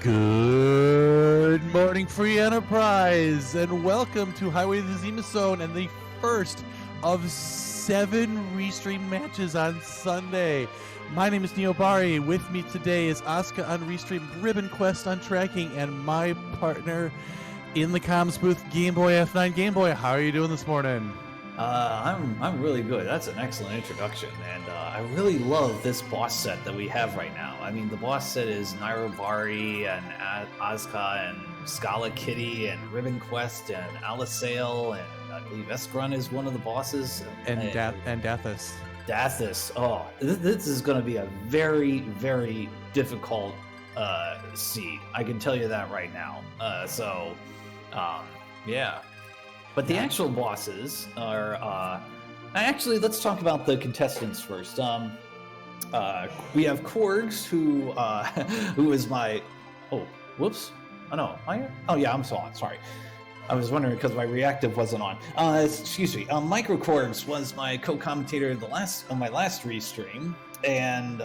Good morning, Free Enterprise, and welcome to Highway to the Zemus Zone and the first of 7 Restream matches on Sunday. My name is Neo Bari. With me today is Asuka on Restream, Ribbon Quest on tracking, and my partner in the comms booth, Game Boy F9. Game Boy, how are you doing this morning? I'm really good. That's an excellent introduction, and I really love this boss set that we have right now. I mean, the boss set is Nairobari and Asuka and Scala Kitty and Ribbon Quest and Alisail, and I believe Eskrun is one of the bosses. And Dathis. Dathis. Oh, this is going to be a very, very difficult seed. I can tell you that right now. Yeah. But the actual bosses are... actually, let's talk about the contestants first. We have Korgs, who is my... Oh, whoops. Oh, no. Oh, yeah, I'm sorry. I was wondering because my reactive wasn't on. Excuse me. Micro Korgs was my co-commentator on my last restream. And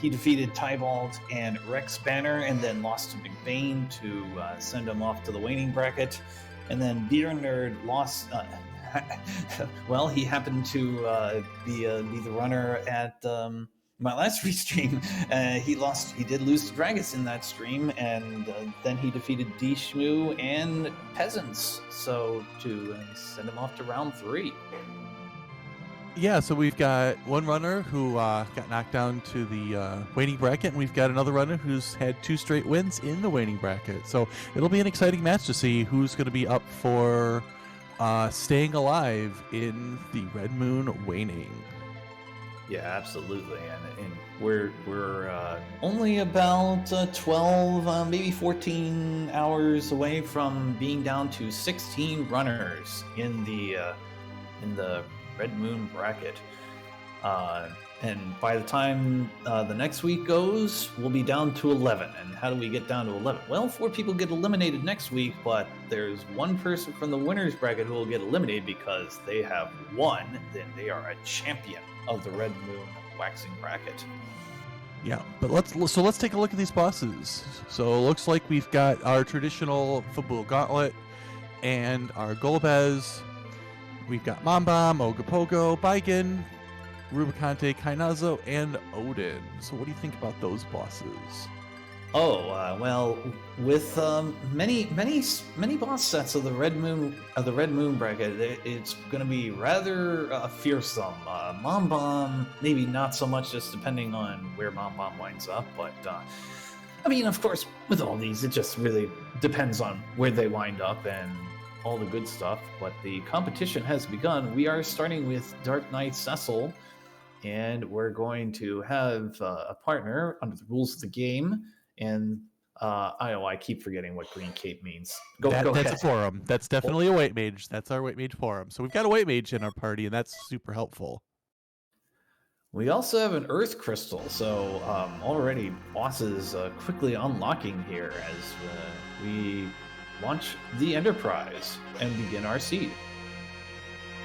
he defeated Tybalt and Rex Banner and then lost to McBain to send him off to the Waning bracket. And then beernerd lost. Well, he happened to be the runner at my last restream. He did lose to Dragus in that stream, and then he defeated D-Shmoo and Peasants, so to send him off to round 3. Yeah, so we've got one runner who got knocked down to the Waning bracket, and we've got another runner who's had 2 straight wins in the Waning bracket. So it'll be an exciting match to see who's going to be up for staying alive in the Red Moon Waning. Yeah, absolutely, and we're only about 12, maybe 14 hours away from being down to 16 runners in the Red Moon bracket, and by the time the next week goes, we'll be down to 11. And how do we get down to 11? Well, 4 people get eliminated next week, but there's one person from the winners bracket who will get eliminated because they have won. Then they are a champion of the Red Moon waxing bracket. Yeah, but let's take a look at these bosses. So it looks like we've got our traditional Fabul Gauntlet and our Golbez. We've got Mambam, Ogopogo, Baigen, Rubicante, Kainazo, and Odin. So what do you think about those bosses? Oh, well, with many boss sets of the Red Moon bracket, it's going to be rather fearsome. Mambam, maybe not so much, just depending on where Mambam winds up. But I mean, of course, with all these, it just really depends on where they wind up and all the good stuff. But the competition has begun. We are starting with Dark Knight Cecil, and we're going to have a partner under the rules of the game. And I keep forgetting what Green Cape means. Go that's ahead. A forum. That's definitely a White Mage. That's our White Mage forum. So we've got a White Mage in our party, and that's super helpful. We also have an Earth Crystal, so already bosses quickly unlocking here as we launch the Enterprise and begin our seed.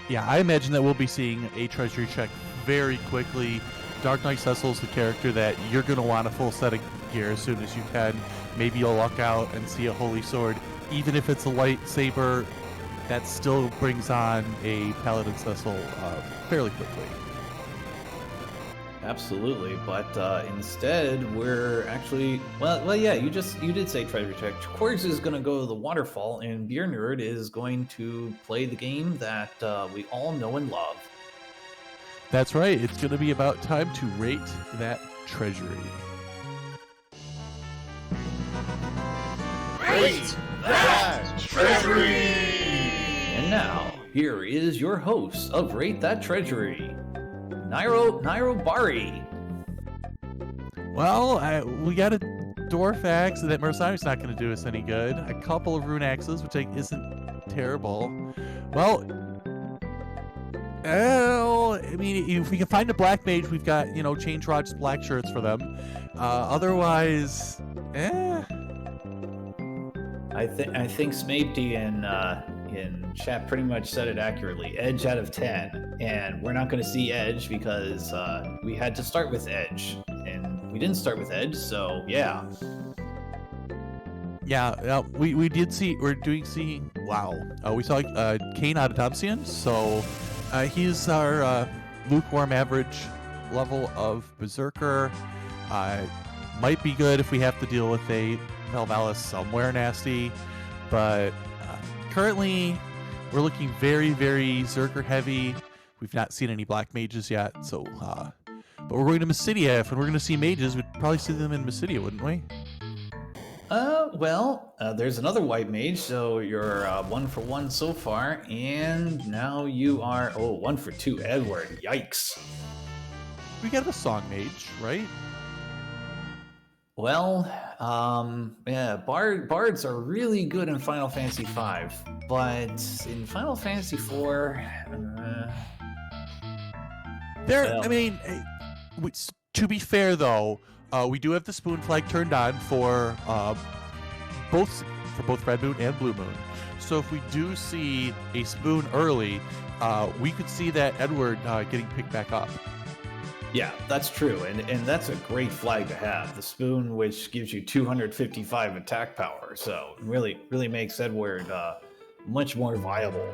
Yeah, I imagine that we'll be seeing a treasury check very quickly. Dark Knight Cecil is the character that you're going to want a full set of gear as soon as you can. Maybe you'll luck out and see a Holy Sword. Even if it's a lightsaber, that still brings on a Paladin Cecil fairly quickly. Absolutely, but instead we're actually yeah. You did say treasure check. Korgs is going to go to the waterfall, and beernerd is going to play the game that we all know and love. That's right. It's going to be about time to rate that treasury. Rate that treasury! And now, here is your host of Rate That Treasury, Nairobari. Well, we got a Dwarf Axe that Mercenari's not going to do us any good. A couple of Rune Axes, which isn't terrible. Well, I mean, if we can find a Black Mage, we've got, Change Rod's black shirts for them. Otherwise, I think Smapety in chat pretty much said it accurately. Edge out of 10, and we're not going to see Edge because we had to start with Edge, and we didn't start with Edge, so yeah. Yeah, we did see, wow. We saw Kane Adamsian, so he's our lukewarm average level of Berserker. Might be good if we have to deal with a Valvalis somewhere nasty, but currently we're looking very, very Zerker heavy. We've not seen any black mages yet, so but we're going to Mysidia. If we're going to see mages, we'd probably see them in Mysidia, wouldn't we? There's another white mage, so you're 1 for 1 so far, and now you are 1 for 2, Edward. Yikes. We got a song mage, right? Well, bards are really good in Final Fantasy V, but in Final Fantasy IV, to be fair though, we do have the spoon flag turned on for both Red Moon and Blue Moon. So if we do see a spoon early, we could see that Edward getting picked back up. yeah, that's true, and that's a great flag to have. The spoon, which gives you 255 attack power, so really makes Edward much more viable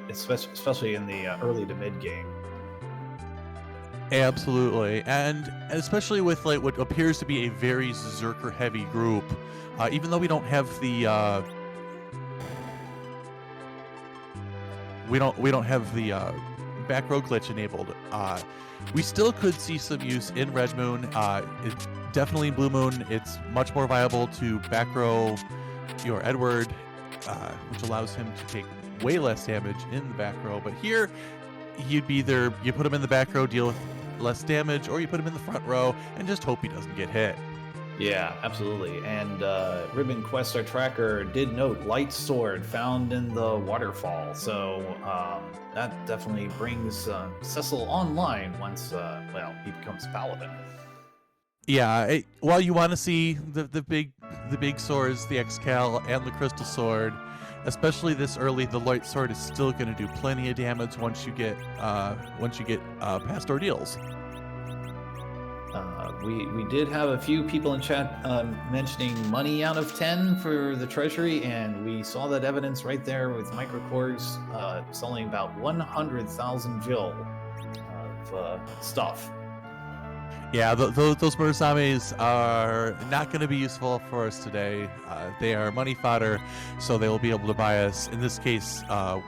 especially in the early to mid game. Absolutely, and especially with like what appears to be a very Zerker heavy group, even though we don't have the we don't have the back row glitch enabled. We still could see some use in Red Moon. Definitely in Blue Moon, it's much more viable to back row your Edward, which allows him to take way less damage in the back row. But here, you'd be either you put him in the back row, deal with less damage, or you put him in the front row and just hope he doesn't get hit. Yeah, absolutely. And Ribbon Quest, our tracker, did note light sword found in the waterfall. So that definitely brings Cecil online once, he becomes paladin. Yeah, while you want to see the big swords, the Excal and the Crystal Sword, especially this early, the light sword is still going to do plenty of damage once you get past ordeals. We did have a few people in chat mentioning money out of 10 for the treasury, and we saw that evidence right there with Microkorgs selling about 100,000 Jill of stuff. Yeah, those Murasame are not going to be useful for us today. They are money fodder, so they will be able to buy us. In this case,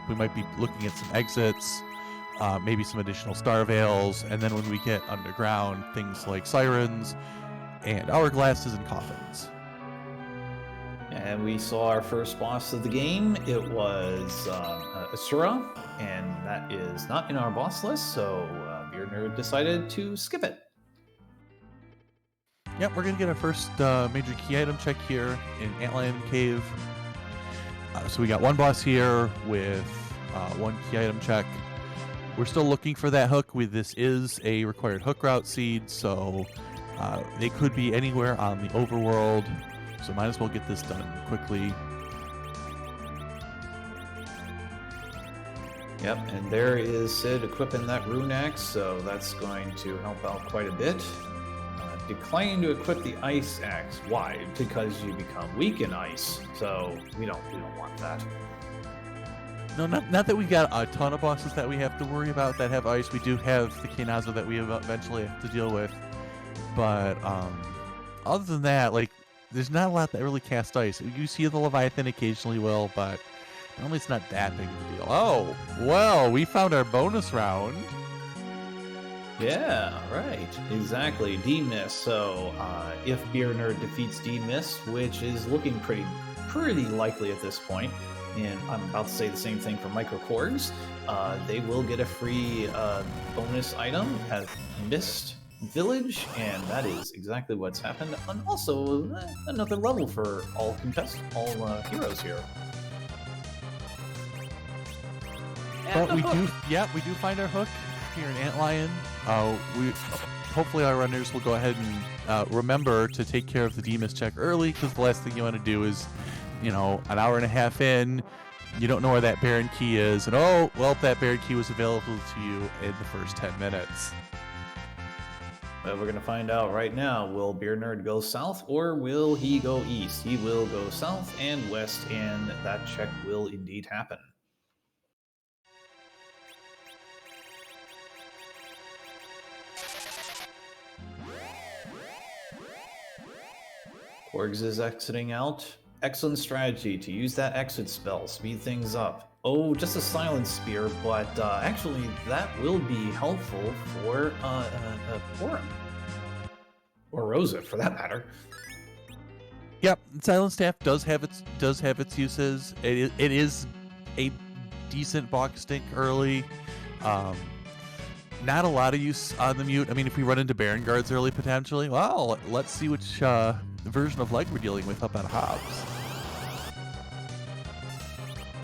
we might be looking at some exits, maybe some additional star veils, and then when we get underground, things like sirens and hourglasses and coffins. And we saw our first boss of the game. It was Asura, and that is not in our boss list, so beernerd decided to skip it. Yep, we're going to get our first major key item check here in Antlion Cave. So we got one boss here with one key item check. We're still looking for that hook. This is a required hook route seed, so they could be anywhere on the overworld. So might as well get this done quickly. Yep, and there is Sid equipping that rune axe, so that's going to help out quite a bit. Declining to equip the ice axe. Why? Because you become weak in ice. So we don't want that. No, not that we got a ton of bosses that we have to worry about that have ice. We do have the Kenazo that we eventually have to deal with. But other than that, like, there's not a lot that really cast ice. You see the Leviathan occasionally will, but normally it's not that big of a deal. Oh, well, we found our bonus round. Yeah, right. Exactly. D-Miss. So if beernerd defeats D-Miss, which is looking pretty likely at this point, and I'm about to say the same thing for Microkorgs, they will get a free bonus item at Mist Village, and that is exactly what's happened. And also another level for all heroes here. But we do find our hook here in Antlion. Hopefully our runners will go ahead and remember to take care of the D-Miss check early, because the last thing you want to do is, an hour and a half in, you don't know where that Baron key is, and that Baron key was available to you in the first 10 minutes. Well, we're gonna find out right now. Will beernerd go south or will he go east? He will go south and west, and that check will indeed happen. Korgs is exiting out. Excellent strategy to use that exit spell, speed things up. Oh, just a silent spear, but actually that will be helpful for Porum. Or Rosa, for that matter. Yep, Silent Staff does have its uses. It is a decent box stink early. Not a lot of use on the mute. I mean, if we run into Baron Guards early potentially, well, let's see which version of leg we're dealing with up at Hobbs.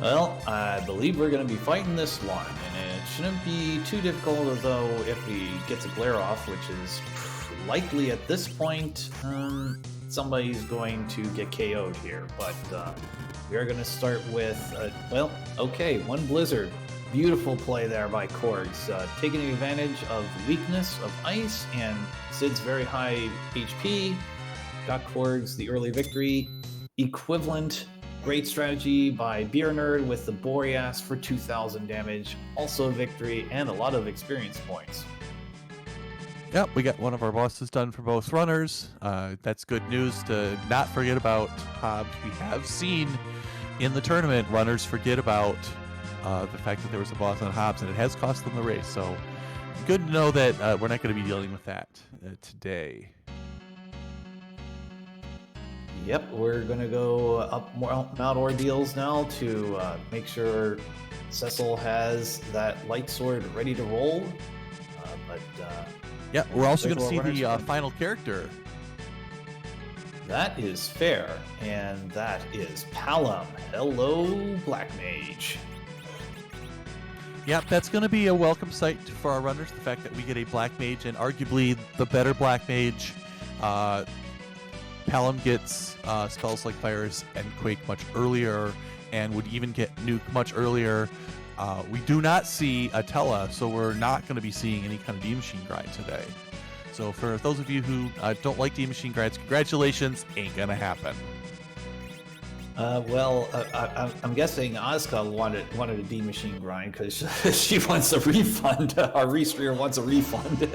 Well, I believe we're going to be fighting this one, and it shouldn't be too difficult, though, if he gets a glare off, which is likely at this point. Somebody's going to get KO'd here, but we are going to start with, well, okay, one Blizzard. Beautiful play there by Korgs, taking advantage of the weakness of Ice and Sid's very high HP. Got Korgs the early victory. Equivalent, great strategy by beernerd with the Boreas for 2,000 damage. Also a victory and a lot of experience points. Yep, we got one of our bosses done for both runners. That's good news to not forget about Hobbs. We have seen in the tournament runners forget about the fact that there was a boss on Hobbs, and it has cost them the race. So good to know that we're not going to be dealing with that today. Yep, we're going to go up more Mount Ordeals now to make sure Cecil has that light sword ready to roll. Yeah, we're also going to see the final character. That is fair, and that is Palom. Hello, Black Mage. Yep, that's going to be a welcome sight for our runners, the fact that we get a Black Mage, and arguably the better Black Mage. Palom gets spells like Fires and Quake much earlier, and would even get Nuke much earlier. We do not see Atella, so we're not going to be seeing any kind of D-Machine grind today. So for those of you who don't like D-Machine grinds, congratulations, ain't going to happen. I'm guessing Asuka wanted a D-Machine grind because she wants a refund. Our Restreamer wants a refund.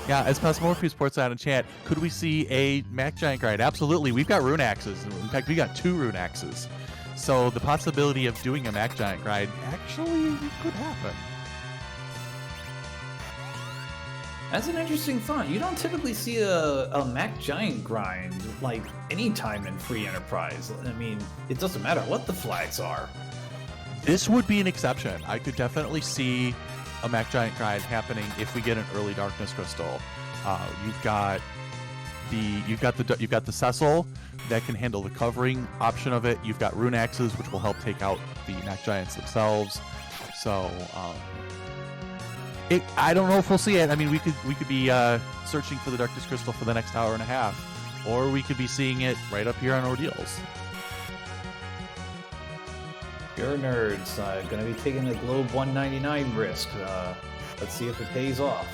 Yeah, as Cosmorpheus ports out in chat, could we see a Mac Giant grind? Absolutely. We've got rune axes. In fact, we got 2 rune axes. So the possibility of doing a Mac Giant grind actually could happen. That's an interesting thought. You don't typically see a Mac Giant grind like any time in Free Enterprise. I mean, it doesn't matter what the flags are. This would be an exception. I could definitely see a Mac Giant grind happening if we get an early Darkness Crystal. You've got the Cecil that can handle the covering option of it. You've got rune axes, which will help take out the Mac Giants themselves. So I don't know if we'll see it. I mean, we could be searching for the Darkness Crystal for the next hour and a half, or we could be seeing it right up here on Ordeals. Your nerds going to be taking the Globe 199 risk. Let's see if it pays off.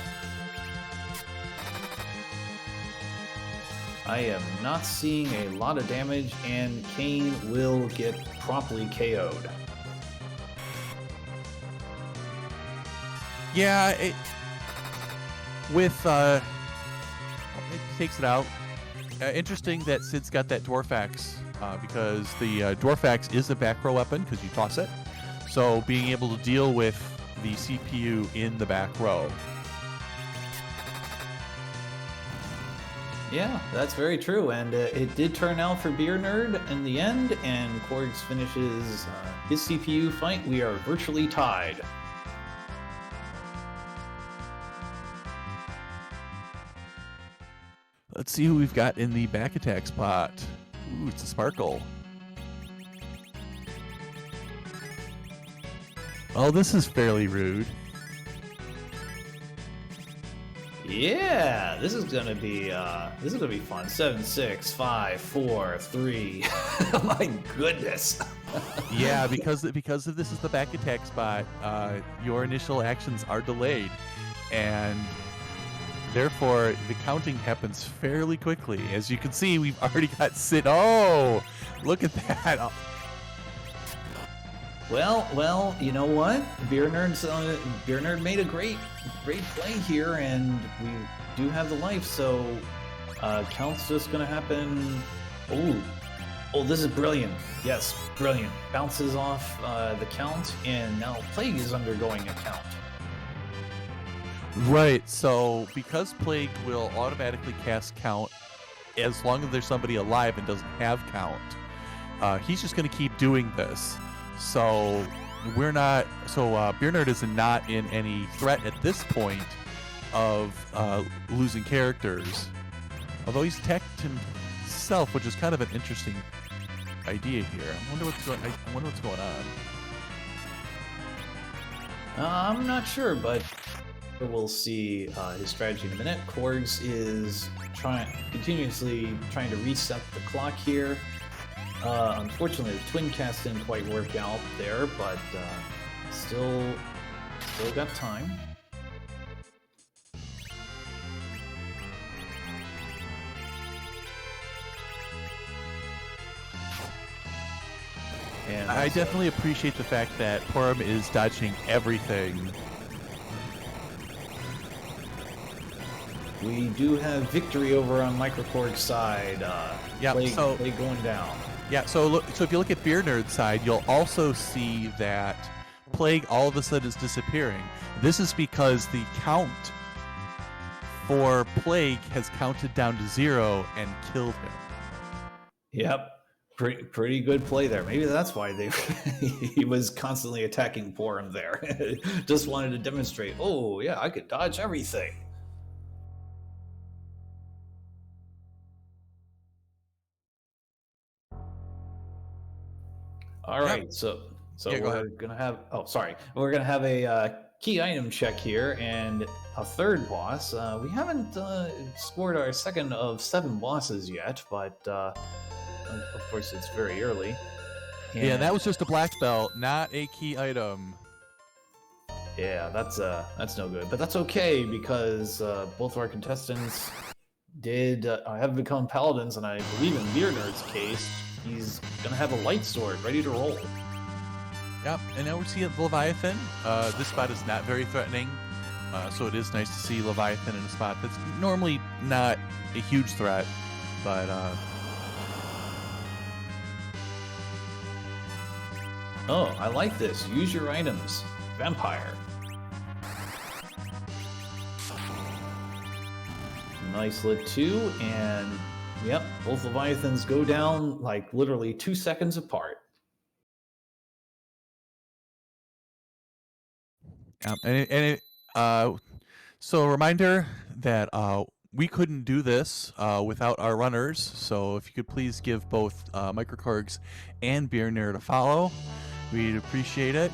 I am not seeing a lot of damage, and Kane will get promptly KO'd. Yeah, it takes it out. Interesting that Sid's got that Dwarf Axe. Because the Dwarf Axe is a back row weapon because you toss it. So being able to deal with the CPU in the back row. Yeah, that's very true. And it did turn out for beernerd in the end, and Korgs finishes his CPU fight. We are virtually tied. Let's see who we've got in the back attack spot. Ooh, it's a Sparkle. Oh, this is fairly rude. Yeah, this is gonna be fun. 7, 6, 5, 4, 3. My goodness. Yeah, because of this is the back attack spot, your initial actions are delayed, and therefore the counting happens fairly quickly. As you can see, we've already got Sid. Oh, look at that! Well, you know what? Beernerd made a great play here, and we do have the life, so count's just gonna happen. Oh, this is brilliant. Yes, brilliant. Bounces off the count, and now Plague is undergoing a count. Right. So because Plague will automatically cast count as long as there's somebody alive and doesn't have count, he's just going to keep doing this. So we're not. So Beernerd is not in any threat at this point of losing characters. Although he's attacked himself, which is kind of an interesting idea here. I wonder what's going on. I'm not sure, but we'll see his strategy in a minute. Korgs is continuously trying to reset the clock here. Unfortunately, the twin cast didn't quite work out there, but still got time. And I definitely appreciate the fact that Porum is dodging everything. We do have victory over on Microkorg's side. Yeah, Plague going down. Yeah, so if you look at Beernerd's side, you'll also see that Plague all of a sudden is disappearing. This is because the count for Plague has counted down to 0 and killed him. Yep, pretty good play there. Maybe that's why he was constantly attacking Porum there. Just wanted to demonstrate, oh yeah, I could dodge everything. All right, Yep. so Yeah, we're gonna have. Oh, sorry, we're gonna have a key item check here and a third boss. We haven't scored our second of 7 bosses yet, but of course it's very early. Yeah, that was just a black belt, not a key item. Yeah, that's no good, but that's okay because both of our contestants did have become paladins, and I believe in Beernerd's case, he's gonna have a light sword ready to roll. Yep, and now we see Leviathan. This spot is not very threatening, so it is nice to see Leviathan in a spot that's normally not a huge threat, but Oh, I like this. Use your items. Vampire. Nice lit 2, and yep, both Leviathans go down like literally 2 seconds apart. So a reminder that we couldn't do this without our runners. So if you could please give both Microkorgs and Beernerd a follow, we'd appreciate it.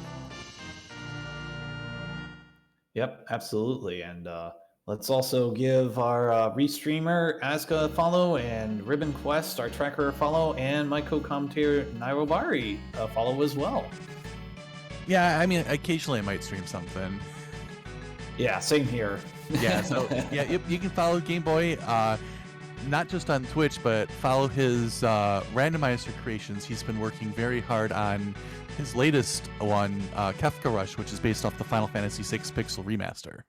Yep, absolutely. And let's also give our restreamer Aska a follow, and Ribbon Quest, our tracker, a follow, and my co-commentator Nairobari a follow as well. Yeah, I mean, occasionally I might stream something. Yeah, same here. Yeah, so yeah, you can follow Game Boy, not just on Twitch, but follow his randomizer creations. He's been working very hard on his latest one, Kefka Rush, which is based off the Final Fantasy VI Pixel Remaster.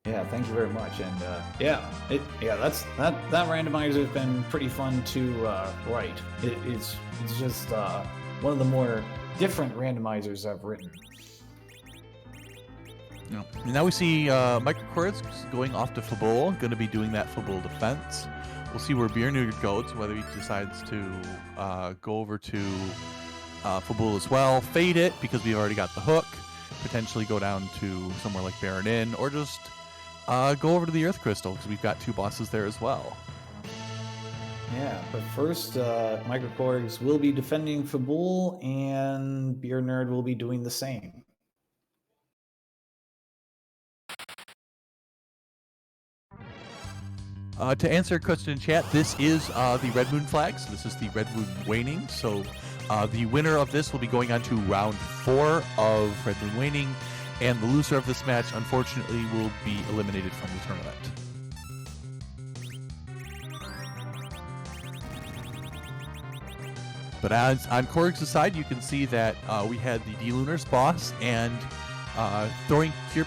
Yeah, thank you very much. And that randomizer has been pretty fun to write. It's just one of the more different randomizers I've written. Yeah. Now we see Microkorgs going off to Fabul, going to be doing that Fabul defense. We'll see where Beernerd goes, whether he decides to go over to Fabul as well, fade it because we've already got the hook, potentially go down to somewhere like Baron Inn, or just go over to the Earth Crystal because we've got 2 bosses there as well. Yeah, but first, Microkorgs will be defending Fabul, and Beernerd will be doing the same. To answer a question in chat, this is the Red Moon flag, so this is the Red Moon Waning, so The winner of this will be going on to round 4 of Red Moon Waning, and the loser of this match, unfortunately, will be eliminated from the tournament. But as on Korgs' side, you can see that we had the D-Lunar's boss and throwing Cure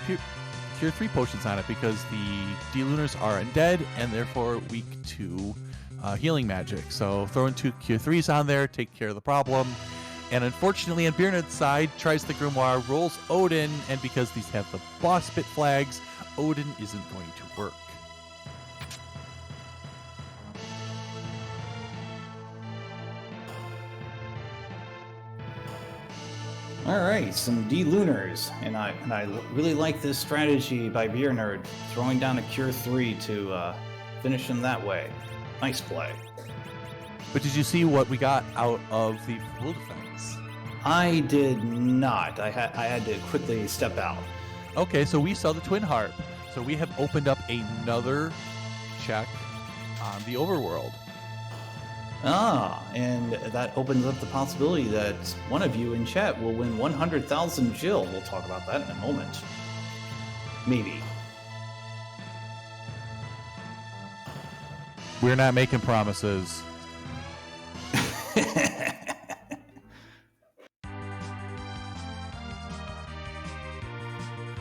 3 potions on it because the D-Lunars are undead and therefore weak to healing magic. So throwing 2 Cure 3s on there, take care of the problem. And unfortunately, on beernerd's side, tries the Grimoire, rolls Odin, and because these have the boss bit flags, Odin isn't going to work. All right, some D-Lunars, and I really like this strategy by beernerd, throwing down a Cure 3 to finish him that way. Nice play. But did you see what we got out of the full defense? I did not. I had to quickly step out. Okay, so we saw the Twin Harp. So we have opened up another check on the overworld. And that opens up the possibility that one of you in chat will win 100,000 Jill. We'll talk about that in a moment. Maybe. We're not making promises.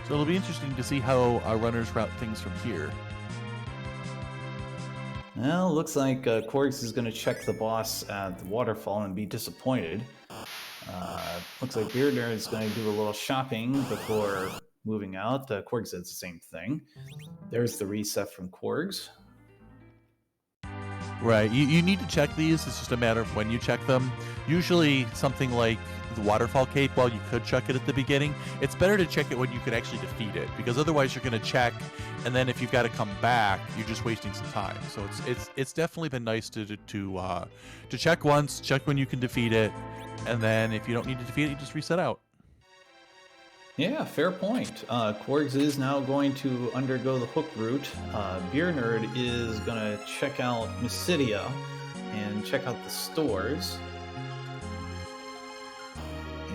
So it'll be interesting to see how our runners route things from here. Well, looks like Korgs is going to check the boss at the waterfall and be disappointed. Looks like beernerd is going to do a little shopping before moving out. Korgs does the same thing. There's the reset from Korgs. Right, you need to check these. It's just a matter of when you check them. Usually something like the waterfall cape, while you could check it at the beginning, it's better to check it when you could actually defeat it, because otherwise you're going to check, and then if you've got to come back, you're just wasting some time. So it's definitely been nice to check once, check when you can defeat it, and then if you don't need to defeat it, you just reset out. Yeah, fair point. Korgs is now going to undergo the hook route. beernerd is going to check out Mysidia and check out the stores.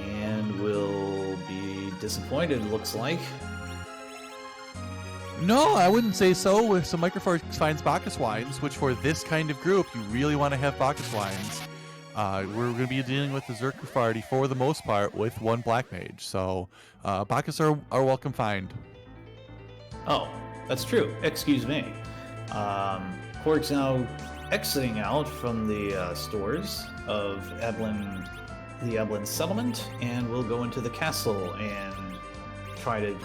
And will be disappointed, looks like. No, I wouldn't say so. If some Microforce finds Bacchus wines, which for this kind of group, you really want to have Bacchus wines. We're going to be dealing with the Zerker party for the most part with one Black Mage. So Bacchus are welcome find. Oh, that's true. Excuse me. Korg's now exiting out from the stores of the Eblin settlement, and we'll go into the castle and try to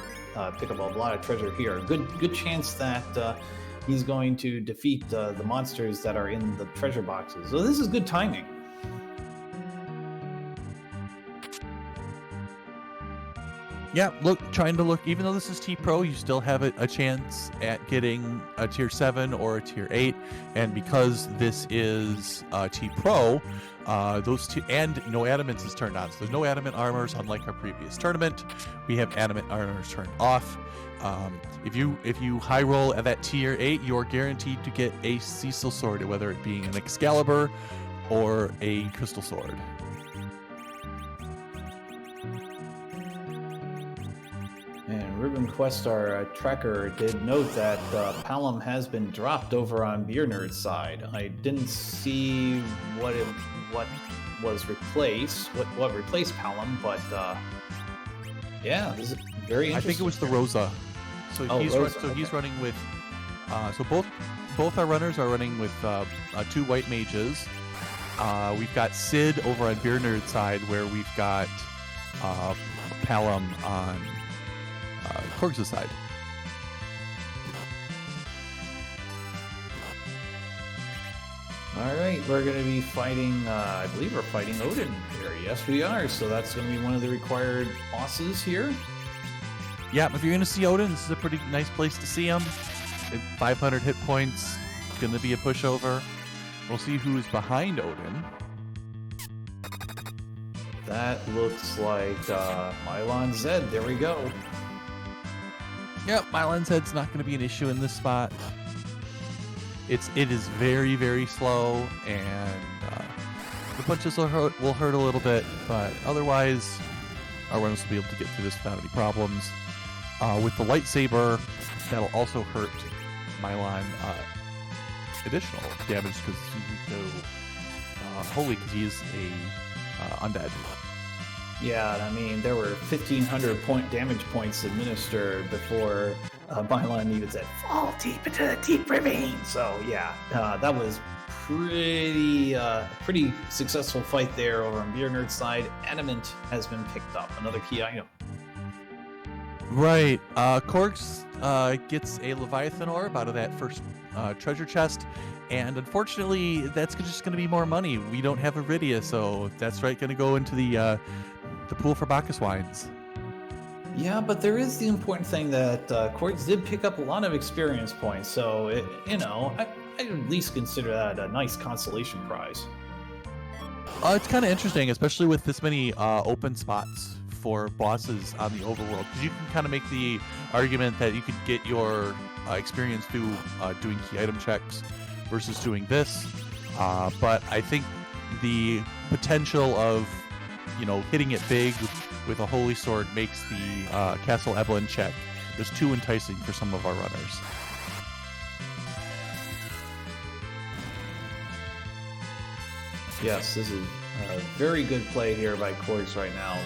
pick up a lot of treasure here. Good chance that he's going to defeat the monsters that are in the treasure boxes. So this is good timing. Yeah, trying to look, even though this is T-Pro, you still have a chance at getting a Tier 7 or a Tier 8, and because this is T-Pro, those two, and no adamants is turned on, so there's no adamant armors, unlike our previous tournament. We have adamant armors turned off. If you high roll at that Tier 8, you're guaranteed to get a Cecil sword, whether it being an Excalibur or a Crystal Sword. And Ruben Quest, our tracker, did note that Palom has been dropped over on beernerd's side. I didn't see what was replaced, what replaced Palom, but yeah, this is very interesting. I think it was the Rosa. So he's running with. So both our runners are running with 2 white mages. We've got Sid over on beernerd's side, where we've got Palom on Korgs' side. All right, we're going to be fighting, I believe we're fighting Odin here. Yes, we are. So that's going to be one of the required bosses here. Yeah, if you're going to see Odin, this is a pretty nice place to see him. At 500 hit points, going to be a pushover. We'll see who is behind Odin. That looks like Mylon Zed. There we go. Yep, Mylon's head's not going to be an issue in this spot. It is very, very slow, and the punches will hurt a little bit, but otherwise, our runners will be able to get through this without any problems. With the lightsaber, that'll also hurt Mylon additional damage because he can go holy because he is a undead. Yeah, I mean, there were 1,500 damage points administered before Mylon even said, fall deep into the deep ravine. So, yeah, that was pretty successful fight there over on beernerd's side. Adamant has been picked up, another key item. Right. Korgs gets a Leviathan orb out of that first treasure chest, and unfortunately, that's just going to be more money. We don't have Iridia, so that's right, going to go into the pool for Bacchus wines. Yeah, but there is the important thing that Korgs did pick up a lot of experience points, so I at least consider that a nice consolation prize. It's kind of interesting, especially with this many open spots for bosses on the overworld, because you can kind of make the argument that you could get your experience through doing key item checks versus doing this. But I think the potential of hitting it big with a holy sword makes the Castle Evelyn check just too enticing for some of our runners. Yes, this is a very good play here by Korgs right now.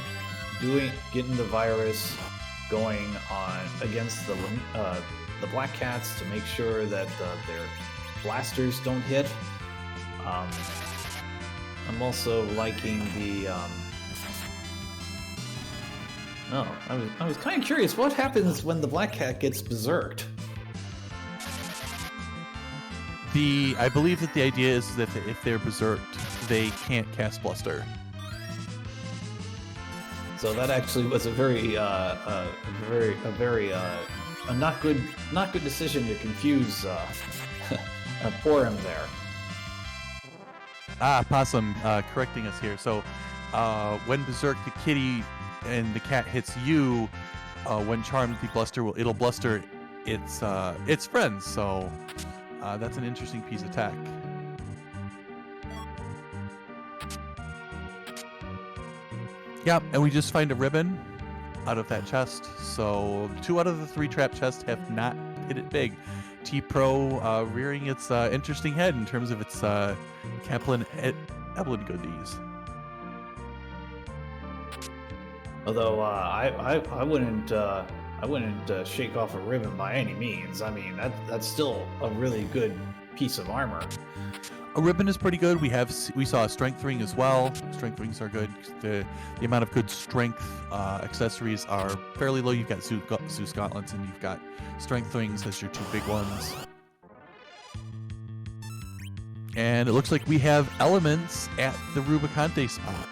Getting the virus going on against the Black Cats to make sure that their blasters don't hit. I'm also liking the. I was kind of curious what happens when the Black Cat gets berserked. I believe that the idea is that if they're berserked, they can't cast Bluster. So that actually was a very not good decision to confuse Porum there. Possum correcting us here. So when berserk, the kitty and the cat hits you, when charmed, the bluster it'll bluster its friends. So that's an interesting piece of tech. Yep, and we just find a ribbon out of that chest. So 2 out of the 3 trap chests have not hit it big. T-Pro rearing its interesting head in terms of its Kaplan Evelyn goodies. Although I wouldn't shake off a ribbon by any means. I mean that's still a really good piece of armor. A ribbon is pretty good. We saw a strength ring as well. Strength rings are good. The amount of good strength accessories are fairly low. You've got Zeus gauntlets and you've got strength rings as your 2 big ones. And it looks like we have elements at the Rubicante spot.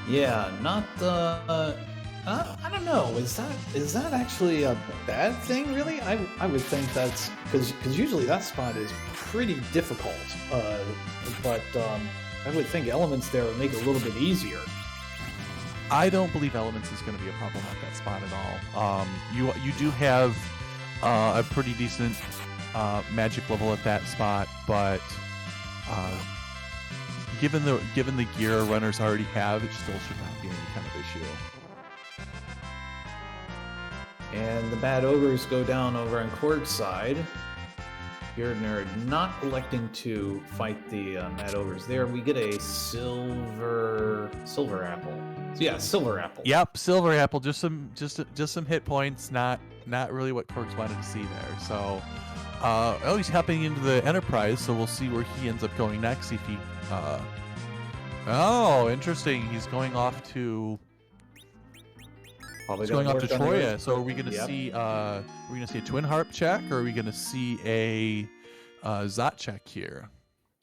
Yeah, not the. I don't know. Is that actually a bad thing? Really, I would think that's because usually that spot is pretty difficult. But I would think elements there would make it a little bit easier. I don't believe elements is going to be a problem at that spot at all. You do have a pretty decent magic level at that spot, but given the gear runners already have, it still should not be any kind of issue. And the bad ogres go down over on Korg's side. Beernerd not electing to fight the mad ogres there. We get a silver apple. So yeah, silver apple. Yep, silver apple. Just some hit points. Not really what Korgs wanted to see there. So, he's hopping into the Enterprise. So we'll see where he ends up going next. If he, interesting. He's going off to. Probably it's going off to Troya. So are we going to Yep. see? We're going to see a twin harp check, or are we going to see a Zot check here?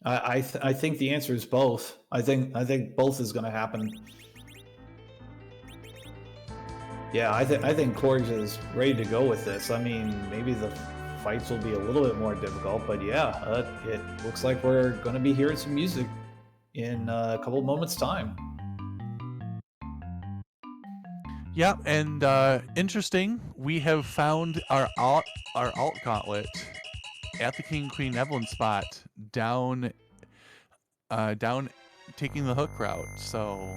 I think the answer is both. I think both is going to happen. Yeah, I think Korgs is ready to go with this. I mean, maybe the fights will be a little bit more difficult, but yeah, it looks like we're going to be hearing some music in a couple of moments' time. Yeah, and interesting, we have found our alt gauntlet at the King Queen Evelyn spot down down taking the hook route. So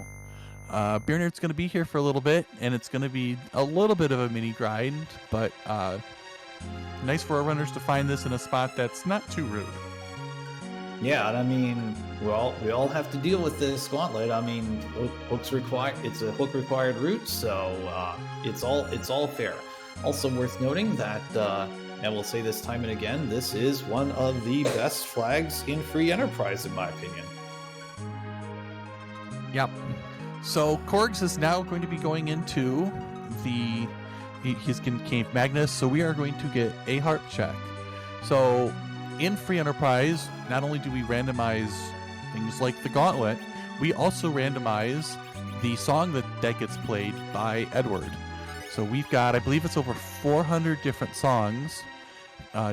beernerd's going to be here for a little bit, and it's going to be a little bit of a mini grind, but nice for our runners to find this in a spot that's not too rude. Yeah, and I mean, we all have to deal with this gauntlet. I mean, hooks required. It's a hook required route, so it's all fair. Also worth noting that, and we'll say this time and again, this is one of the best flags in free enterprise, in my opinion. Yep. So Korgs is now going to be going into his Cave Magnus, so we are going to get a harp check. So in free enterprise, not only do we randomize things like the gauntlet, we also randomize the song that gets played by Edward. So we've got, I believe it's over 400 different songs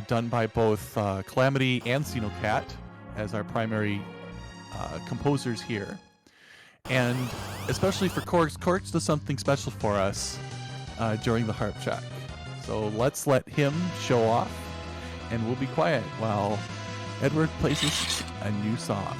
done by both Calamity and Xenocat as our primary composers here. And especially for Korgs, Korgs does something special for us during the harp check. So let's let him show off, and we'll be quiet while Edward plays us a new song.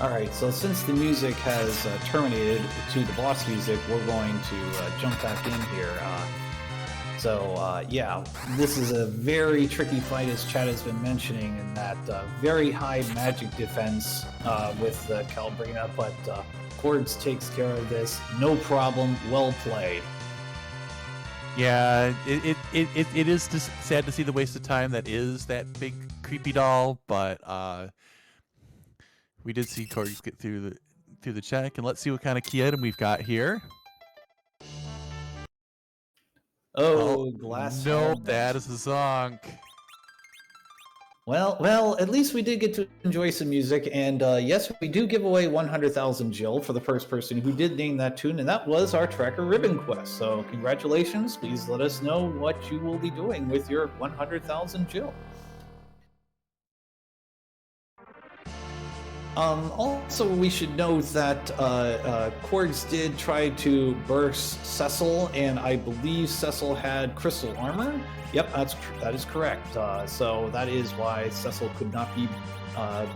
All right, so since the music has terminated to the boss music, we're going to jump back in here. Yeah, this is a very tricky fight, as Chad has been mentioning, in that very high magic defense with Calabrina, but Korgs takes care of this, no problem, well played. Yeah, it is just sad to see the waste of time that is that big creepy doll, but we did see Korgs get through the check, and let's see what kind of key item we've got here. Glass. No, helmet. that is the song. Well, at least we did get to enjoy some music, and yes, we do give away 100,000 Jill for the first person who did name that tune, and that was our Tracker Ribbon Quest. So congratulations! Please let us know what you will be doing with your 100,000 Jill. Also, we should note that Korgs did try to burst Cecil, and I believe Cecil had crystal armor. Yep, that is correct. So that is why Cecil could not be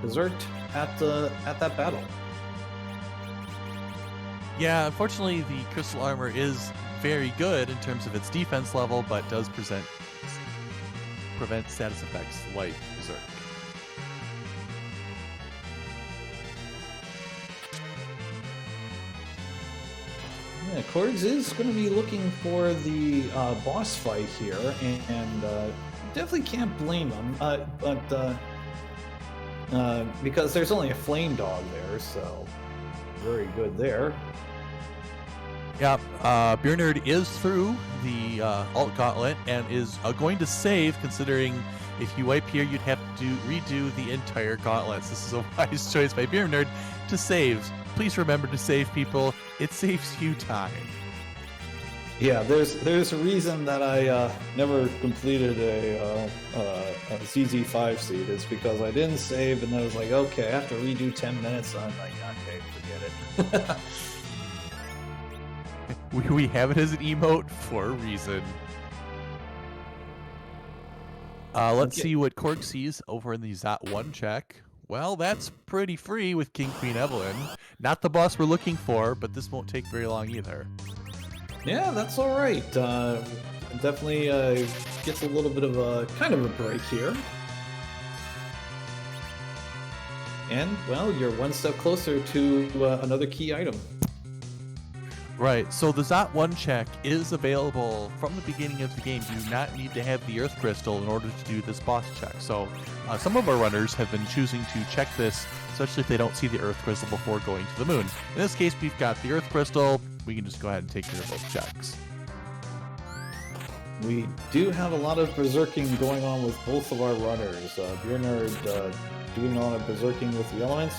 berserked at that battle. Yeah, unfortunately, the crystal armor is very good in terms of its defense level, but does prevent status effects like berserk. Yeah, Korgs is going to be looking for the boss fight here, and definitely can't blame him. But because there's only a flame dog there, so very good there. Yep, beernerd is through the alt gauntlet and is going to save, considering if you wipe here, you'd have to redo the entire gauntlet. So this is a wise choice by beernerd to save. Please remember to save, people. It saves you time. Yeah, there's a reason that I never completed a CZ5 seed. It's because I didn't save, and I was like, okay, I have to redo 10 minutes. I'm like, okay, forget it. We have it as an emote for a reason. Let's see what Korg sees over in the Zot 1 check. Well, that's pretty free with King Queen Evelyn. Not the boss we're looking for, but this won't take very long either. Yeah, that's all right. Definitely gets a little bit of a kind of a break here. And, well, you're one step closer to another key item. Right, so the Zot 1 check is available from the beginning of the game. You do not need to have the Earth Crystal in order to do this boss check. So some of our runners have been choosing to check this, especially if they don't see the Earth Crystal before going to the moon. In this case, we've got the Earth Crystal. We can just go ahead and take care of both checks. We do have a lot of berserking going on with both of our runners. beernerd doing a lot of berserking with the elements.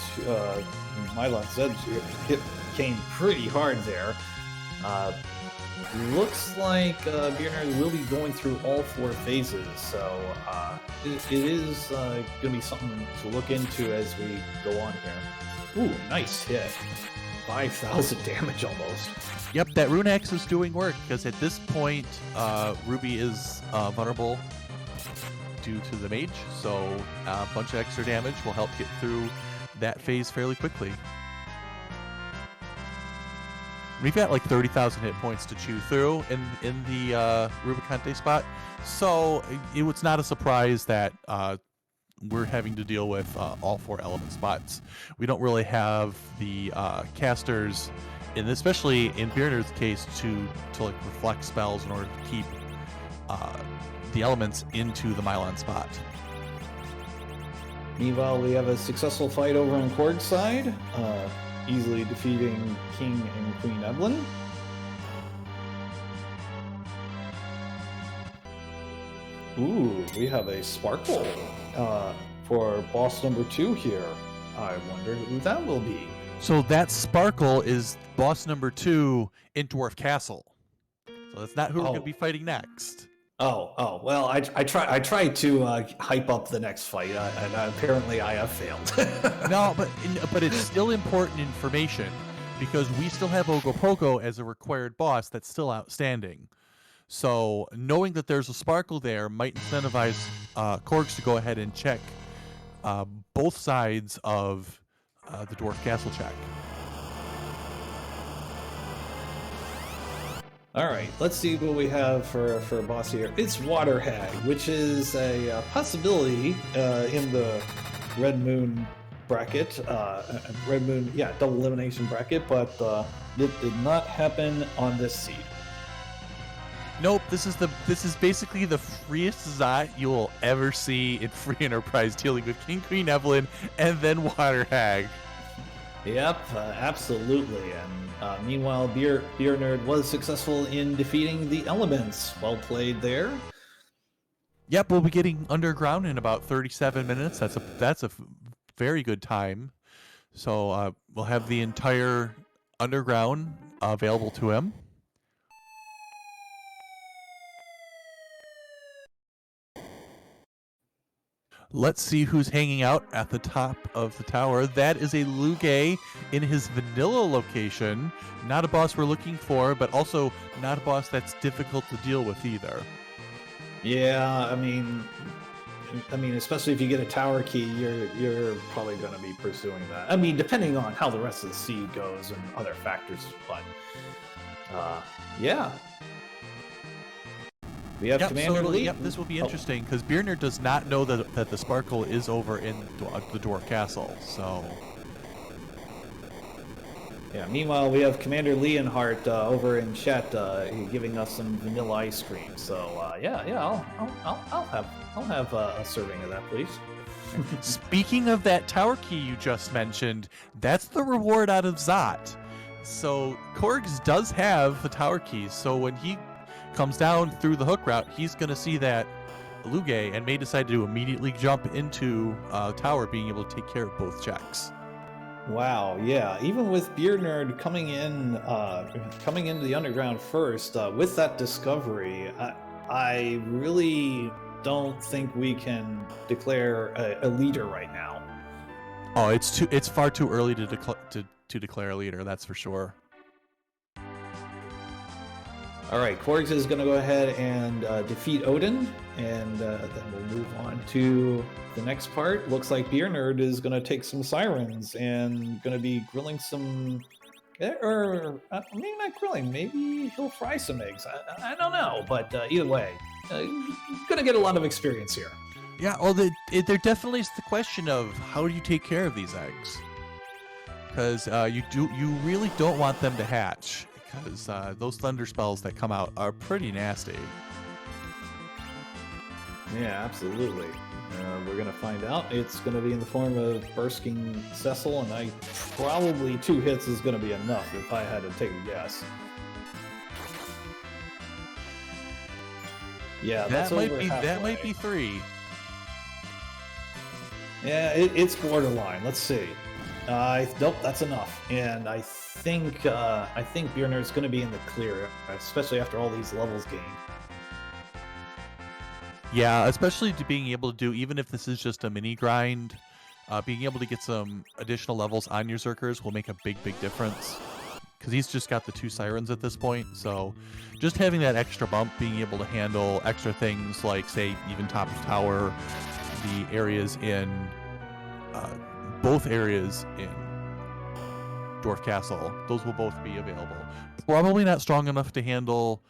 Mylon said hit came pretty hard there. Looks like beernerd will be going through all 4 phases, so it is going to be something to look into as we go on here. Ooh, nice hit. 5,000 damage almost. Yep, that Rune Axe is doing work, because at this point, Ruby is vulnerable due to the mage, so a bunch of extra damage will help get through that phase fairly quickly. We've got like 30,000 hit points to chew through in the Rubicante spot, so it's not a surprise that we're having to deal with all 4 element spots. We don't really have the casters, especially in beernerd's case, to like reflect spells in order to keep the elements into the Mylon spot. Meanwhile, we have a successful fight over on Korg's side, easily defeating King and Queen Evelyn. Ooh, we have a sparkle for boss number 2 here. I wonder who that will be. So that sparkle is boss number 2 in Dwarf Castle. So that's not who we're going to be fighting next. Oh, well, I tried to hype up the next fight, and apparently I have failed. No, but it's still important information, because we still have Ogopogo as a required boss that's still outstanding. So knowing that there's a sparkle there might incentivize Korgs to go ahead and check both sides of the Dwarf Castle check. All right, let's see what we have for a boss here. It's Water Hag, which is a possibility in the Red Moon bracket. Red Moon, yeah, double elimination bracket, but it did not happen on this seed. Nope, this is basically the freest Zot you will ever see in Free Enterprise, dealing with King Queen Evelyn and then Water Hag. Yep, absolutely. And meanwhile, beernerd was successful in defeating the elements. Well played there. Yep, we'll be getting underground in about 37 minutes. That's a very good time. So we'll have the entire underground available to him. Let's see who's hanging out at the top of the tower. That is a Luge in his vanilla location. Not a boss we're looking for, but also not a boss that's difficult to deal with either. Yeah, I mean, especially if you get a tower key, you're probably going to be pursuing that. I mean, depending on how the rest of the seed goes and other factors, but yeah. We have Commander Lee. Yep, this will be interesting because beernerd does not know that the sparkle is over in the dwarf castle. So yeah. Meanwhile, we have Commander Leonhardt over in chat giving us some vanilla ice cream. So I'll have a serving of that, please. speaking of that tower key you just mentioned, that's the reward out of Zot. So Korgs does have the tower keys. So when he comes down through the hook route, he's going to see that Luge and may decide to immediately jump into tower, being able to take care of both checks. Wow, yeah. Even with beernerd coming into the underground first, with that discovery, I really don't think we can declare a leader right now. Oh, it's far too early to declare a leader. That's for sure. All right, Korgs is going to go ahead and defeat Odin, and then we'll move on to the next part. Looks like beernerd is going to take some sirens and going to be grilling some, or maybe not grilling. Maybe he'll fry some eggs. I don't know, but either way, going to get a lot of experience here. Yeah, well, there definitely is the question of how do you take care of these eggs, because you really don't want them to hatch. Because those thunder spells that come out are pretty nasty. Yeah, absolutely. We're going to find out. It's going to be in the form of Bursking Cecil, and probably 2 hits is going to be enough if I had to take a guess. Yeah, that might be 3. Yeah, it's borderline. Let's see. Nope, that's enough. And I think beernerd's going to be in the clear, especially after all these levels gained. Yeah, especially to being able to do, even if this is just a mini grind, being able to get some additional levels on your Zerkers will make a big difference. Because he's just got the 2 sirens at this point, so just having that extra bump, being able to handle extra things like, say, even top of tower, the areas in both areas in Dwarf Castle, those will both be available. Probably not strong enough to handle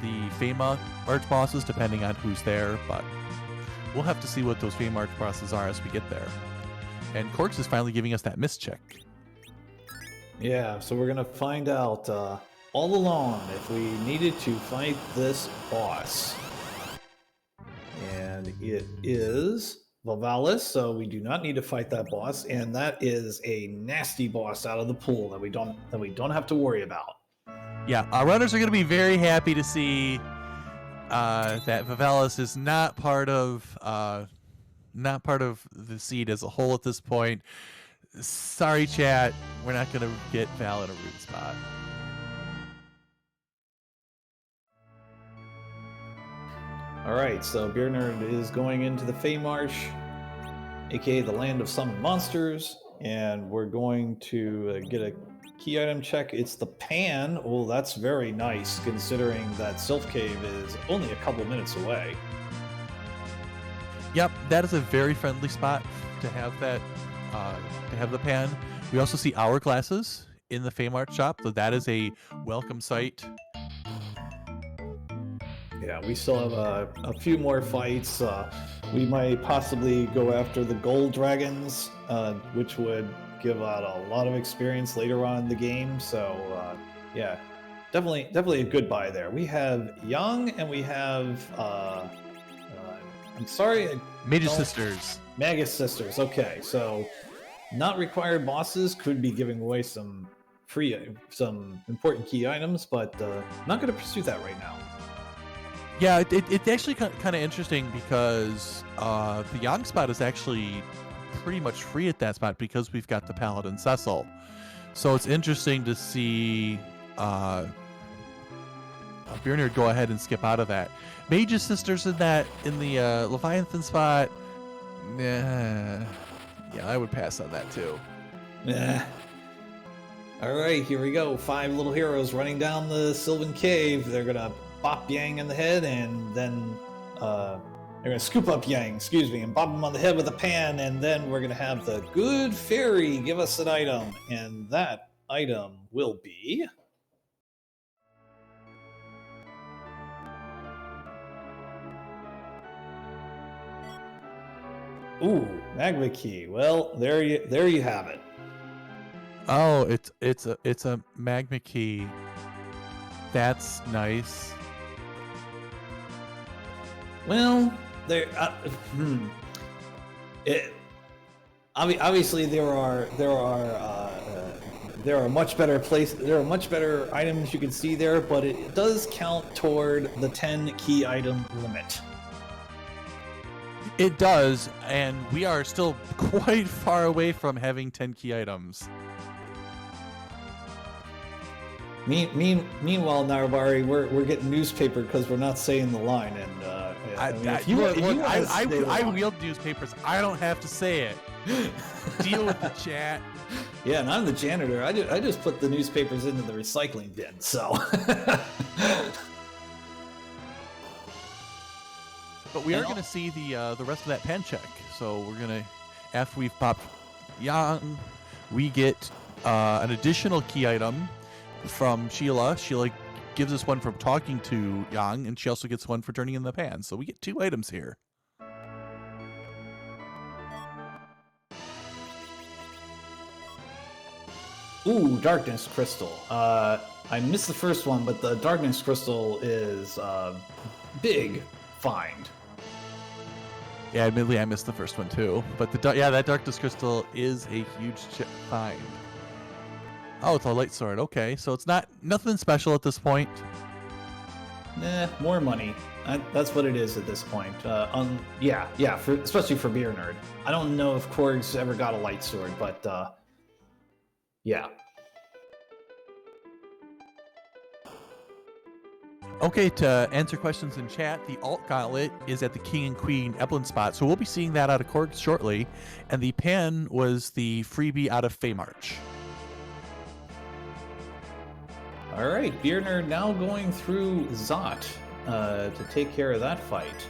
the Fema Arch bosses, depending on who's there, but we'll have to see what those Fema Arch bosses are as we get there. And Korgs is finally giving us that miss check. Yeah, so we're gonna find out all along if we needed to fight this boss. And it is Valvalis, so we do not need to fight that boss, and that is a nasty boss out of the pool that we don't have to worry about. Yeah, our runners are going to be very happy to see that Valvalis is not part of the seed as a whole at this point. Sorry, chat, we're not going to get Val in a root spot. All right, so beernerd is going into the Feymarsh, aka the land of summoned monsters, and we're going to get a key item check. It's the pan. Well, that's very nice considering that Sylph Cave is only a couple minutes away. Yep, that is a very friendly spot to have that, to have the pan. We also see hourglasses in the Feymarsh shop, so that is a welcome sight. Yeah, we still have a few more fights. We might possibly go after the gold dragons, which would give out a lot of experience later on in the game. So yeah, definitely a good buy there. We have Young, and we have I'm sorry, Magus Sisters. Magus Sisters. Okay, so not required bosses could be giving away some important key items, but not going to pursue that right now. Yeah, it's actually kind of interesting because the Yang spot is actually pretty much free at that spot because we've got the Paladin Cecil. So it's interesting to see beernerd go ahead and skip out of that. Magus Sisters in the Leviathan spot. Nah. Yeah, I would pass on that too. Nah. All right, here we go. 5 little heroes running down the Sylvan Cave. They're gonna bop Yang in the head, and then they're gonna scoop up Yang, and bop him on the head with a pan, and then we're gonna have the good fairy give us an item, and that item will be... Ooh, magma key. Well, there you have it. Oh, it's a magma key. That's nice. Well, there. Obviously, there are much better items you can see there, but it does count toward the 10 key item limit. It does, and we are still quite far away from having 10 key items. Meanwhile, Narabari, we're getting newspaper because we're not saying the line, and I wield newspapers. I don't have to say it. Deal with the chat. Yeah, and I'm the janitor. I just put the newspapers into the recycling bin. So. But we are going to see the rest of that pen check. So we're going to, after we've popped Yang, we get an additional key item from Sheila. Sheila gives us one from talking to Yang, and she also gets one for turning in the pan. So we get 2 items here. Ooh, Darkness Crystal. I missed the first one, but the Darkness Crystal is big find. Yeah, admittedly, I missed the first one too. But that Darkness Crystal is a huge find. Oh, it's a light sword. Okay, so it's nothing special at this point. Nah, more money. That's what it is at this point. Especially for beernerd. I don't know if Korgs ever got a light sword, but yeah. Okay, to answer questions in chat, the alt gauntlet is at the King and Queen Eplin spot, so we'll be seeing that out of Korgs shortly. And the pen was the freebie out of Feymarch. All right, beernerd now going through Zot to take care of that fight.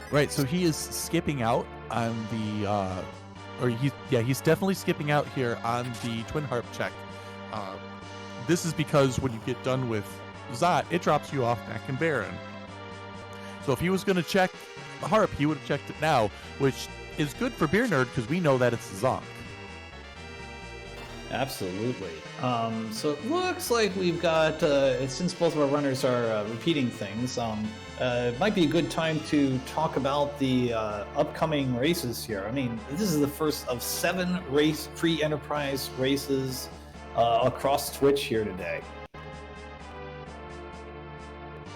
Right, so he is skipping out on the, he's definitely skipping out here on the Twin Harp check. This is because when you get done with Zot, it drops you off back in Baron. So if he was going to check the Harp, he would have checked it now, which is good for beernerd because we know that it's Zonk. Absolutely. So it looks like we've got, since both of our runners are repeating things, it might be a good time to talk about the upcoming races here. I mean, this is the first of 7 free enterprise races across Twitch here today.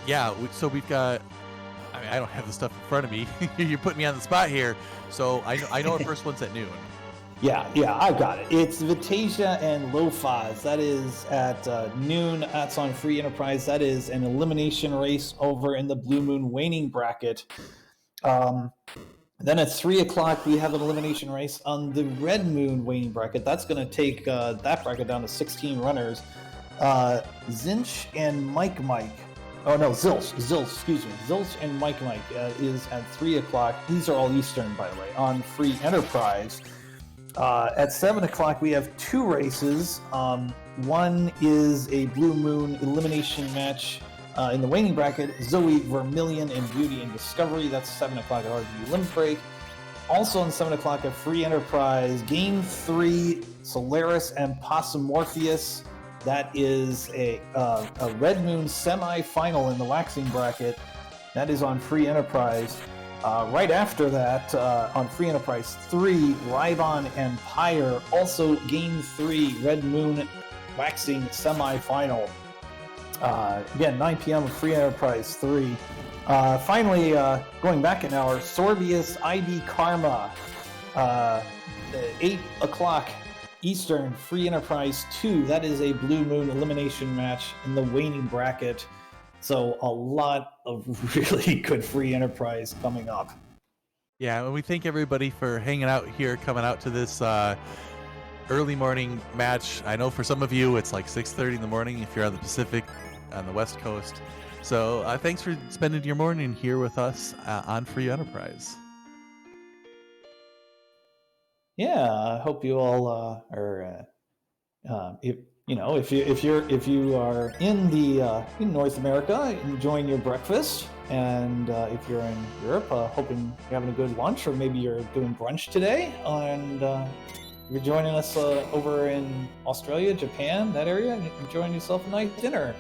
Yeah, so we've got, I mean, I don't have the stuff in front of me. You're putting me on the spot here. So I know our first one's at noon. Yeah, I've got it. It's Vitasia and Lofaz. That is at noon. That's on Free Enterprise. That is an elimination race over in the Blue Moon Waning bracket. Then at 3 o'clock, we have an elimination race on the Red Moon Waning bracket. That's going to take that bracket down to 16 runners. Zinch and Mike. Oh, no, Zilch, excuse me. Zilch and Mike is at 3 o'clock. These are all Eastern, by the way, on Free Enterprise. At 7 o'clock, we have 2 races. One is a Blue Moon elimination match in the Waning bracket. Zoe, Vermilion, and Beauty and Discovery. That's 7 o'clock at RV Limit Break. Also on 7 o'clock at Free Enterprise, Game 3, Solaris and Possumorpheus. That is a Red Moon semi-final in the Waxing bracket. That is on Free Enterprise. Right after that, on Free Enterprise 3, Rybon and Pyre, also Game 3, Red Moon Waxing semi-final. Again, 9 p.m. Free Enterprise 3. Finally, going back an hour, Sorbius ID Karma, 8 o'clock Eastern, Free Enterprise 2. That is a Blue Moon elimination match in the Waning bracket. So a lot of really good Free Enterprise coming up. Yeah, and we thank everybody for hanging out here, coming out to this early morning match. I know for some of you it's like 6:30 in the morning if you're on the Pacific, on the West Coast. So thanks for spending your morning here with us on Free Enterprise. Yeah, I hope you all are. If you are in North America, enjoying your breakfast, and if you're in Europe, hoping you're having a good lunch, or maybe you're doing brunch today, and you're joining us over in Australia, Japan, that area, and enjoying yourself a nice dinner.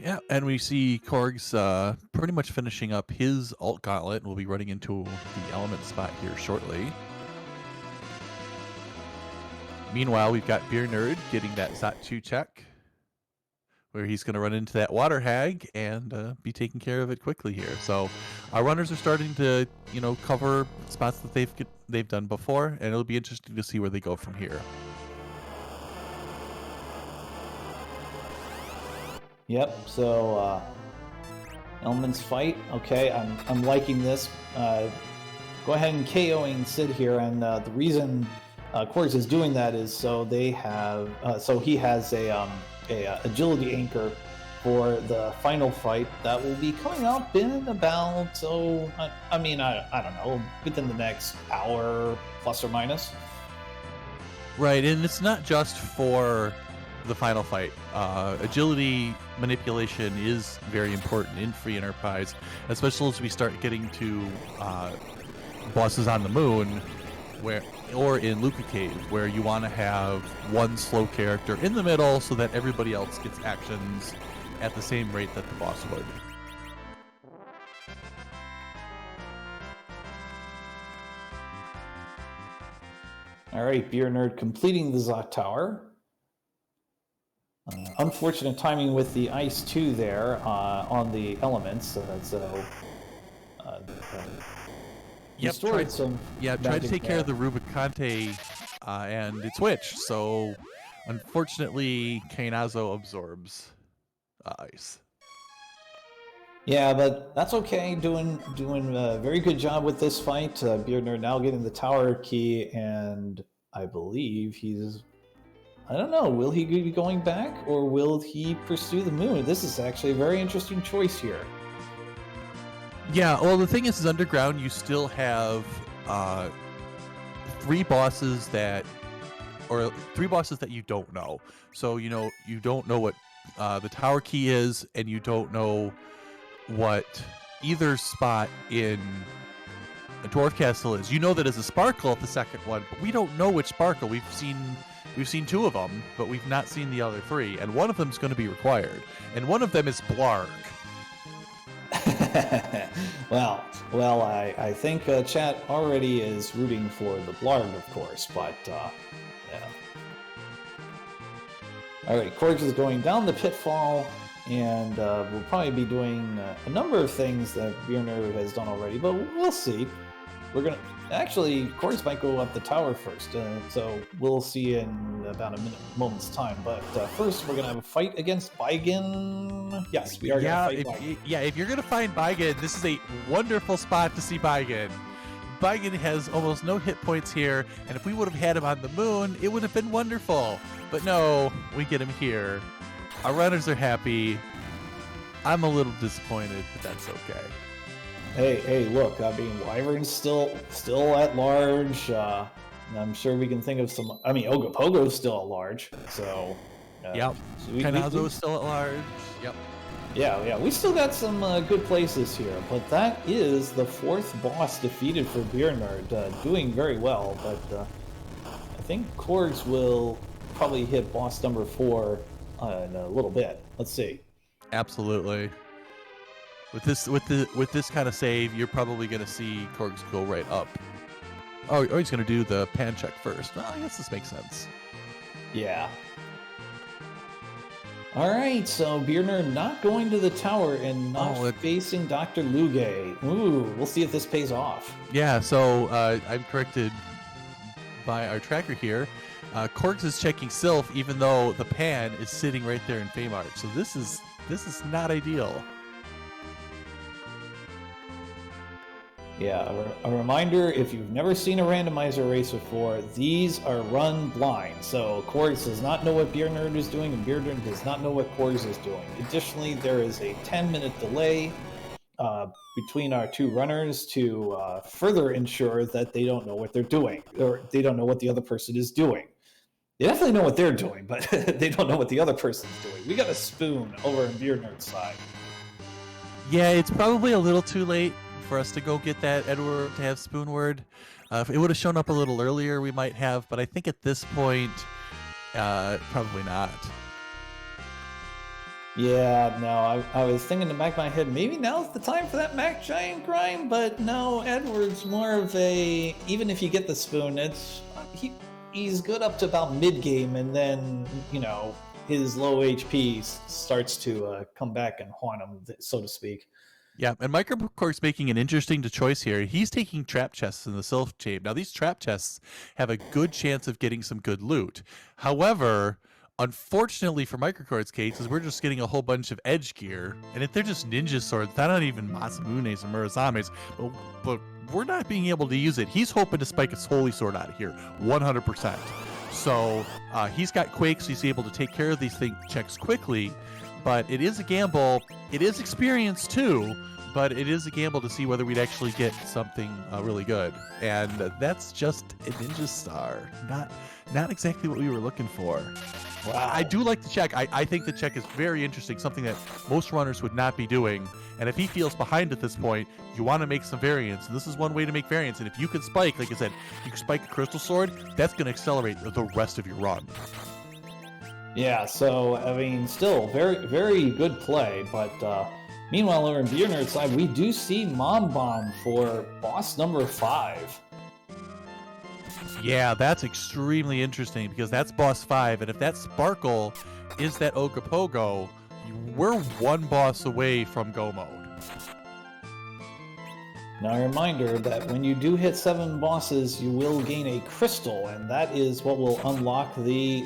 Yeah, and we see Korgs pretty much finishing up his alt gauntlet, and we'll be running into the element spot here shortly. Meanwhile, we've got beernerd getting that Zot2 check, where he's going to run into that water hag and be taking care of it quickly here. So our runners are starting to, cover spots that they've done before, and it'll be interesting to see where they go from here. Yep. So elements fight. Okay, I'm liking this. Go ahead and KOing Sid here, and the reason Korgs is doing that is so they have he has a agility anchor for the final fight that will be coming up in about I don't know, within the next hour plus or minus. Right, and it's not just for the final fight. Agility manipulation is very important in Free Enterprise, especially as we start getting to bosses on the moon, or in Luca Cave, where you want to have one slow character in the middle so that everybody else gets actions at the same rate that the boss would. All right, beernerd completing the Zot Tower. Unfortunate timing with the Ice 2 there on the elements. Yep, tried to take care of the Rubicante and its witch. So unfortunately, Kainazo absorbs ice. Yeah, but that's okay. Doing a very good job with this fight. beernerd now getting the tower key, and I believe he's. I don't know. Will he be going back, or will he pursue the moon? This is actually a very interesting choice here. Yeah, well, the thing is underground, you still have three bosses that you don't know. So, you don't know what the tower key is, and you don't know what either spot in a Dwarf Castle is. You know that as a Sparkle at the second one, but we don't know which Sparkle. We've seen two of them, but we've not seen the other three, and one of them is going to be required, and one of them is Blarg. well, I think chat already is rooting for the Blarg, of course, but yeah. All right, Korgs is going down the pitfall, and we'll probably be doing a number of things that beernerd has done already, but we'll see. We're gonna actually Korgs might go up the tower first, so we'll see in about a moment's time. But first, we're gonna have a fight against Baigen. Yes, we are gonna fight Baigen. If you're gonna find Baigen, this is a wonderful spot to see Baigen. Baigen has almost no hit points here, and if we would have had him on the moon, it would have been wonderful. But no, we get him here. Our runners are happy. I'm a little disappointed, but that's okay. Hey, look, I mean, Wyvern's still at large. And I'm sure we can think of some. I mean, Ogopogo's still at large, so. Yep. Kainazo is still at large. Yep. Yeah, we still got some good places here, but that is the fourth boss defeated for beernerd, doing very well. But I think Korgs will probably hit boss number 4 in a little bit. Let's see. Absolutely. With this kind of save, you're probably going to see Korgs go right up. Oh, he's going to do the pan check first. Well, I guess this makes sense. Yeah. All right, so beernerd not going to the tower and not facing Dr. Luge. Ooh, we'll see if this pays off. Yeah, so I'm corrected by our tracker here. Korgs is checking Sylph, even though the pan is sitting right there in Feymark. So this is not ideal. Yeah, a reminder, if you've never seen a randomizer race before, these are run blind. So Korgs does not know what beernerd is doing, and beernerd does not know what Korgs is doing. Additionally, there is a 10-minute delay between our two runners to further ensure that they don't know what they're doing, or they don't know what the other person is doing. They definitely know what they're doing, but they don't know what the other person's doing. We got a spoon over on beernerd's side. Yeah, it's probably a little too late for us to go get that Edward to have spoon word. If it would have shown up a little earlier, we might have, but I think at this point, probably not. Yeah, no, I was thinking in the back of my head, maybe now's the time for that Mac Giant grind, but no, Edward's more of a, even if you get the spoon, he's good up to about mid-game, and then, his low HP starts to come back and haunt him, so to speak. Yeah, and Microcork's making an interesting choice here. He's taking trap chests in the Sylph Chamber. Now, these trap chests have a good chance of getting some good loot. However, unfortunately for Microcork's case, is we're just getting a whole bunch of edge gear, and if they're just ninja swords, they're not even Masamunes or Murasames, but we're not being able to use it. He's hoping to spike his holy sword out of here, 100%. So he's got Quakes, so he's able to take care of these checks quickly, but it is a gamble. It is experience too, but it is a gamble to see whether we'd actually get something really good. And that's just a ninja star. Not exactly what we were looking for. Wow. I do like the check. I think the check is very interesting, something that most runners would not be doing. And if he feels behind at this point, you want to make some variants. And this is one way to make variants. And if you can spike, like I said, you can spike a crystal sword, that's going to accelerate the rest of your run. Yeah, so, I mean, still, very, very good play. But meanwhile, over on beernerd's side, we do see Mom Bomb for boss number 5. Yeah, that's extremely interesting because that's boss 5, and if that Sparkle is that Ogopogo, we're one boss away from go mode. Now, a reminder that when you do hit 7 bosses, you will gain a crystal, and that is what will unlock the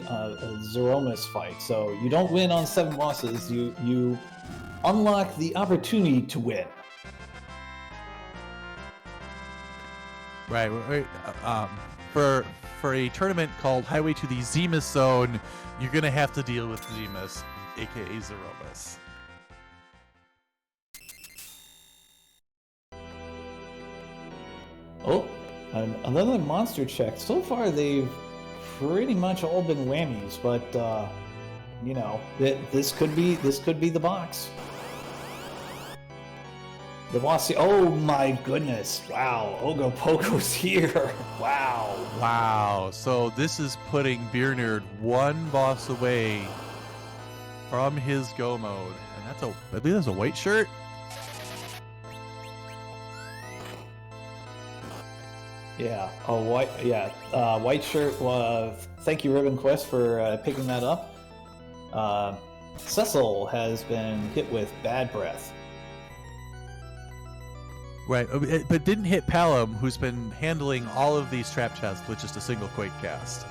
Zeromus fight. So you don't win on 7 bosses, you unlock the opportunity to win. Right. For a tournament called Highway to the Zemus Zone, you're going to have to deal with Zemus, aka Zeromus. Oh, another monster check. So far, they've pretty much all been whammies, but this could be the box. The boss. Oh my goodness! Wow, Ogopogo's here. Wow. So this is putting beernerd one boss away from his go mode, and I believe that's a white shirt. Yeah, white shirt. Thank you, Ribbon Quest, for picking that up. Cecil has been hit with bad breath. Right, but didn't hit Palom, who's been handling all of these trap chests with just a single Quake cast.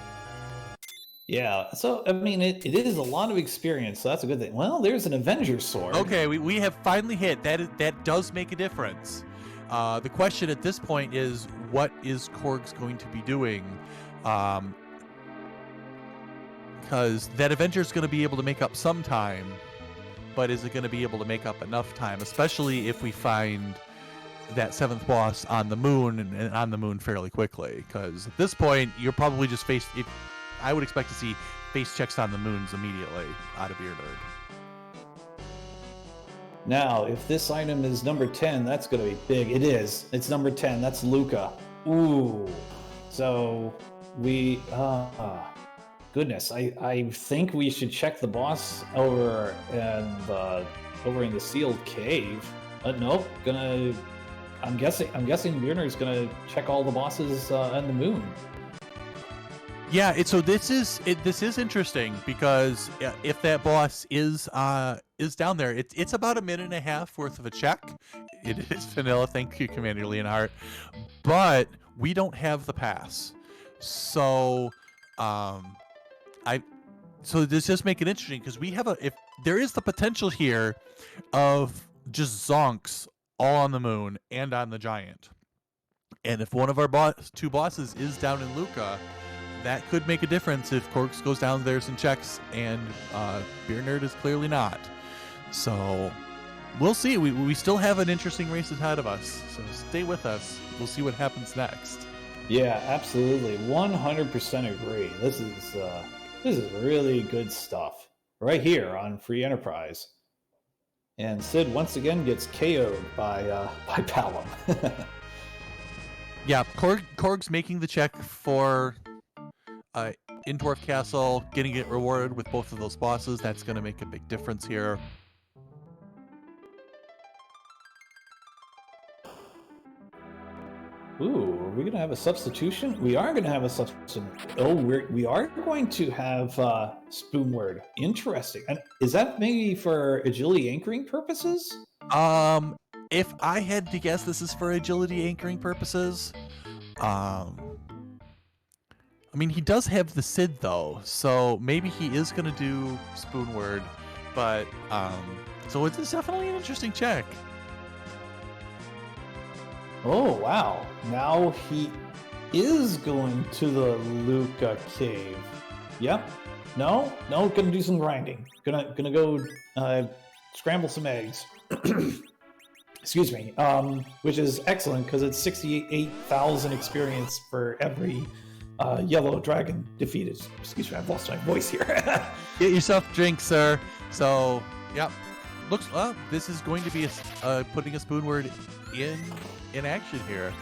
Yeah, so, I mean, it is a lot of experience, so that's a good thing. Well, there's an Avenger sword. Okay, we have finally hit. That does make a difference. The question at this point is, what is Korgs going to be doing? Because that Avenger's going to be able to make up some time, but is it going to be able to make up enough time, especially if we find that 7th boss on the moon and on the moon fairly quickly? Because at this point, you're probably just I would expect to see face checks on the moons immediately out of beernerd. Now, if this item is number 10, that's going to be big. It is. It's number 10. That's Luca. Ooh. So, goodness, I think we should check the boss over in the sealed cave. Nope. I'm guessing beernerd's gonna check all the bosses on the moon. Yeah, so this is interesting because if that boss is down there, it's about a minute and a half worth of a check. It is vanilla, thank you, Commander Leonhardt, but we don't have the pass. So I so this just make it interesting because we have if there is the potential here of just zonks all on the moon and on the giant, and if one of our two bosses is down in Luca, that could make a difference if Korgs goes down there and checks, and beernerd is clearly not. So we'll see. We still have an interesting race ahead of us, so stay with us. We'll see what happens next. Yeah, absolutely. 100% agree. This is really good stuff right here on Free Enterprise. And Sid once again gets KO'd by Palom. Yeah, Korg's making the check for Indorf Castle, getting it rewarded with both of those bosses. That's going to make a big difference here. Ooh, are we going to have a substitution? We are going to have a substitution. Oh, we are going to have Spoonword. Interesting. And is that maybe for agility anchoring purposes? If I had to guess, this is for agility anchoring purposes. I mean, he does have the Sid though, so maybe he is going to do Spoonword. But so it's definitely an interesting check. Oh, wow. Now he is going to the Luca cave. Yep. No, gonna do some grinding. Gonna go scramble some eggs. Excuse me. Which is excellent because it's 68,000 experience for every yellow dragon defeated. Excuse me, I've lost my voice here. Get yourself a drink, sir. So, yep. Looks this is going to be putting a Spoonword in action here.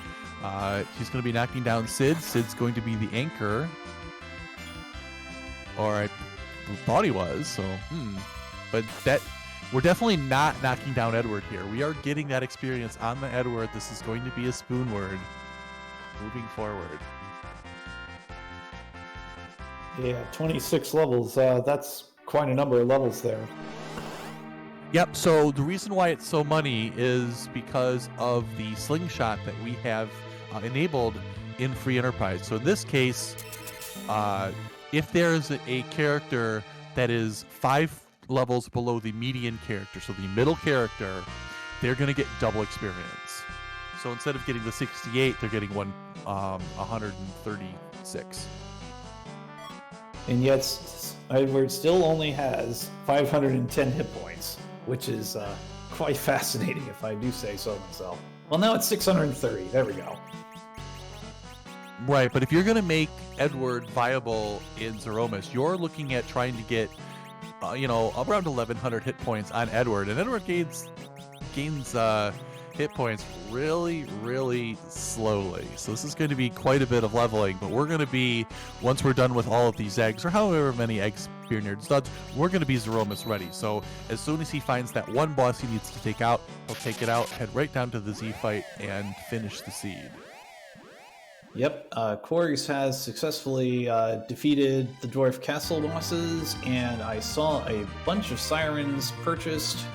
He's going to be knocking down Sid. Sid's going to be the anchor. Or I thought he was, so but that we're definitely not knocking down Edward here. We are getting that experience on the Edward. This is going to be a Spoonword moving forward. Yeah, 26 levels. That's quite a number of levels there. Yep, so the reason why it's so money is because of the slingshot that we have enabled in Free Enterprise. So in this case, if there's a character that is 5 levels below the median character, so the middle character, they're going to get double experience. So instead of getting the 68, they're getting 136. And yet, Edward still only has 510 hit points, which is quite fascinating, if I do say so myself. Well, now it's 630. There we go. Right, but if you're going to make Edward viable in Zeromus, you're looking at trying to get, around 1,100 hit points on Edward, and Edward gains hit points really, really slowly. So this is going to be quite a bit of leveling, but we're going to be, once we're done with all of these eggs, or however many eggs beernerd studs, we're going to be Zeromus ready. So as soon as he finds that one boss he needs to take out, he'll take it out, head right down to the Z fight, and finish the seed. Yep, Korgs has successfully defeated the Dwarf Castle bosses, and I saw a bunch of sirens purchased,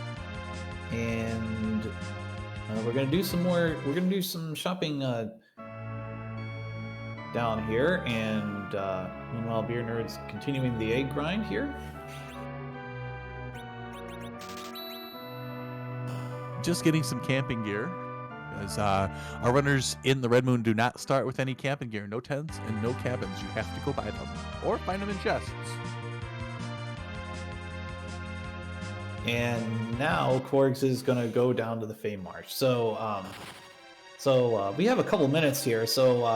and we're gonna do some more. We're gonna do some shopping down here, and meanwhile, beernerd's continuing the egg grind here. Just getting some camping gear. As our runners in the Red Moon do not start with any camping gear, no tents and no cabins. You have to go buy them or find them in chests. And now Korgs is going to go down to the Fame March. So we have a couple minutes here. So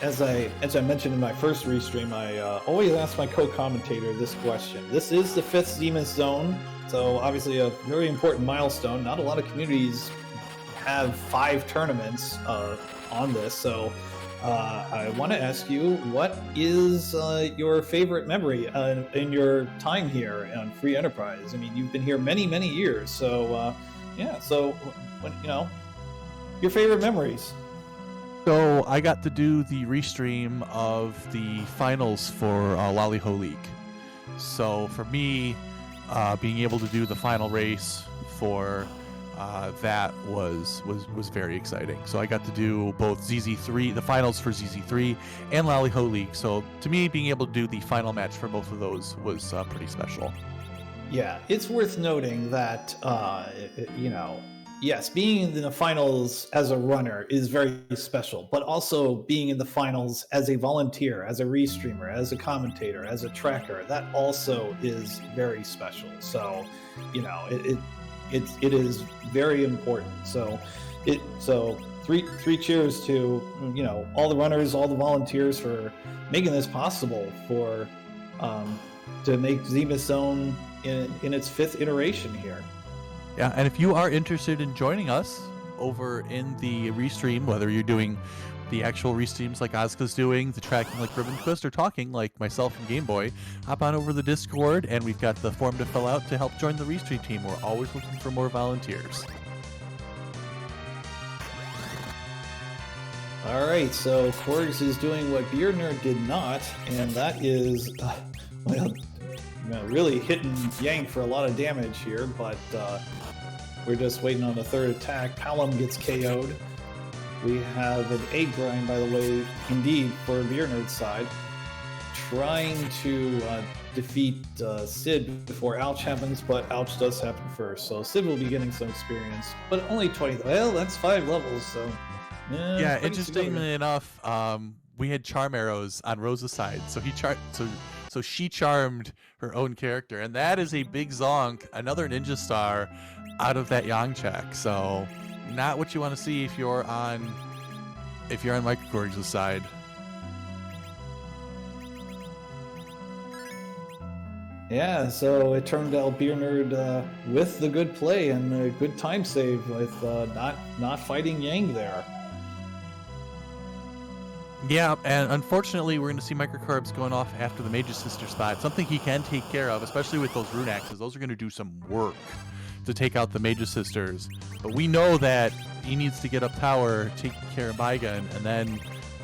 as I mentioned in my first restream, I always ask my co-commentator this question. This is the 5th Zemus Zone, so obviously a very important milestone. Not a lot of communities have 5 tournaments on this, so I want to ask you, what is your favorite memory in your time here on Free Enterprise? I mean, you've been here many, many years, so so when, your favorite memories. So I got to do the restream of the finals for Lollyho League. So for me, being able to do the final race for that was very exciting. So I got to do both ZZ3, the finals for ZZ3 and Lally Ho League. So to me, being able to do the final match for both of those was pretty special. Yeah, it's worth noting that, yes, being in the finals as a runner is very special, but also being in the finals as a volunteer, as a restreamer, as a commentator, as a tracker, that also is very special. So, it is very important. So, three cheers to all the runners, all the volunteers for making this possible for to make Zemus Zone in its 5th iteration here. Yeah, and if you are interested in joining us over in the restream, whether you're doing the actual restreams like Ozka's doing, the tracking like Ribbon Twist, or talking like myself and Game Boy, hop on over the Discord, and we've got the form to fill out to help join the restream team. We're always looking for more volunteers. All right, so Korgs is doing what beernerd did not, and that is, really hitting Yang for a lot of damage here, but we're just waiting on the 3rd attack. Palom gets KO'd. We have an 8 grind, by the way, indeed, for beernerd's side, trying to defeat Sid before Ouch happens, but Ouch does happen first, so Sid will be getting some experience, but only 20. Well, that's 5 levels, so... Yeah, interestingly enough, we had charm arrows on Rosa's side, so so she charmed her own character, and that is a big zonk, another ninja star out of that Yang check. So not what you want to see if you're on Michael Korgs' side. Yeah, so it turned out beernerd with the good play and a good time save with not fighting Yang there. Yeah, and unfortunately, we're going to see Microcarps going off after the Mage's Sister spot. Something he can take care of, especially with those rune axes. Those are going to do some work to take out the Mage's Sisters. But we know that he needs to get up tower, take care of Baigan, and then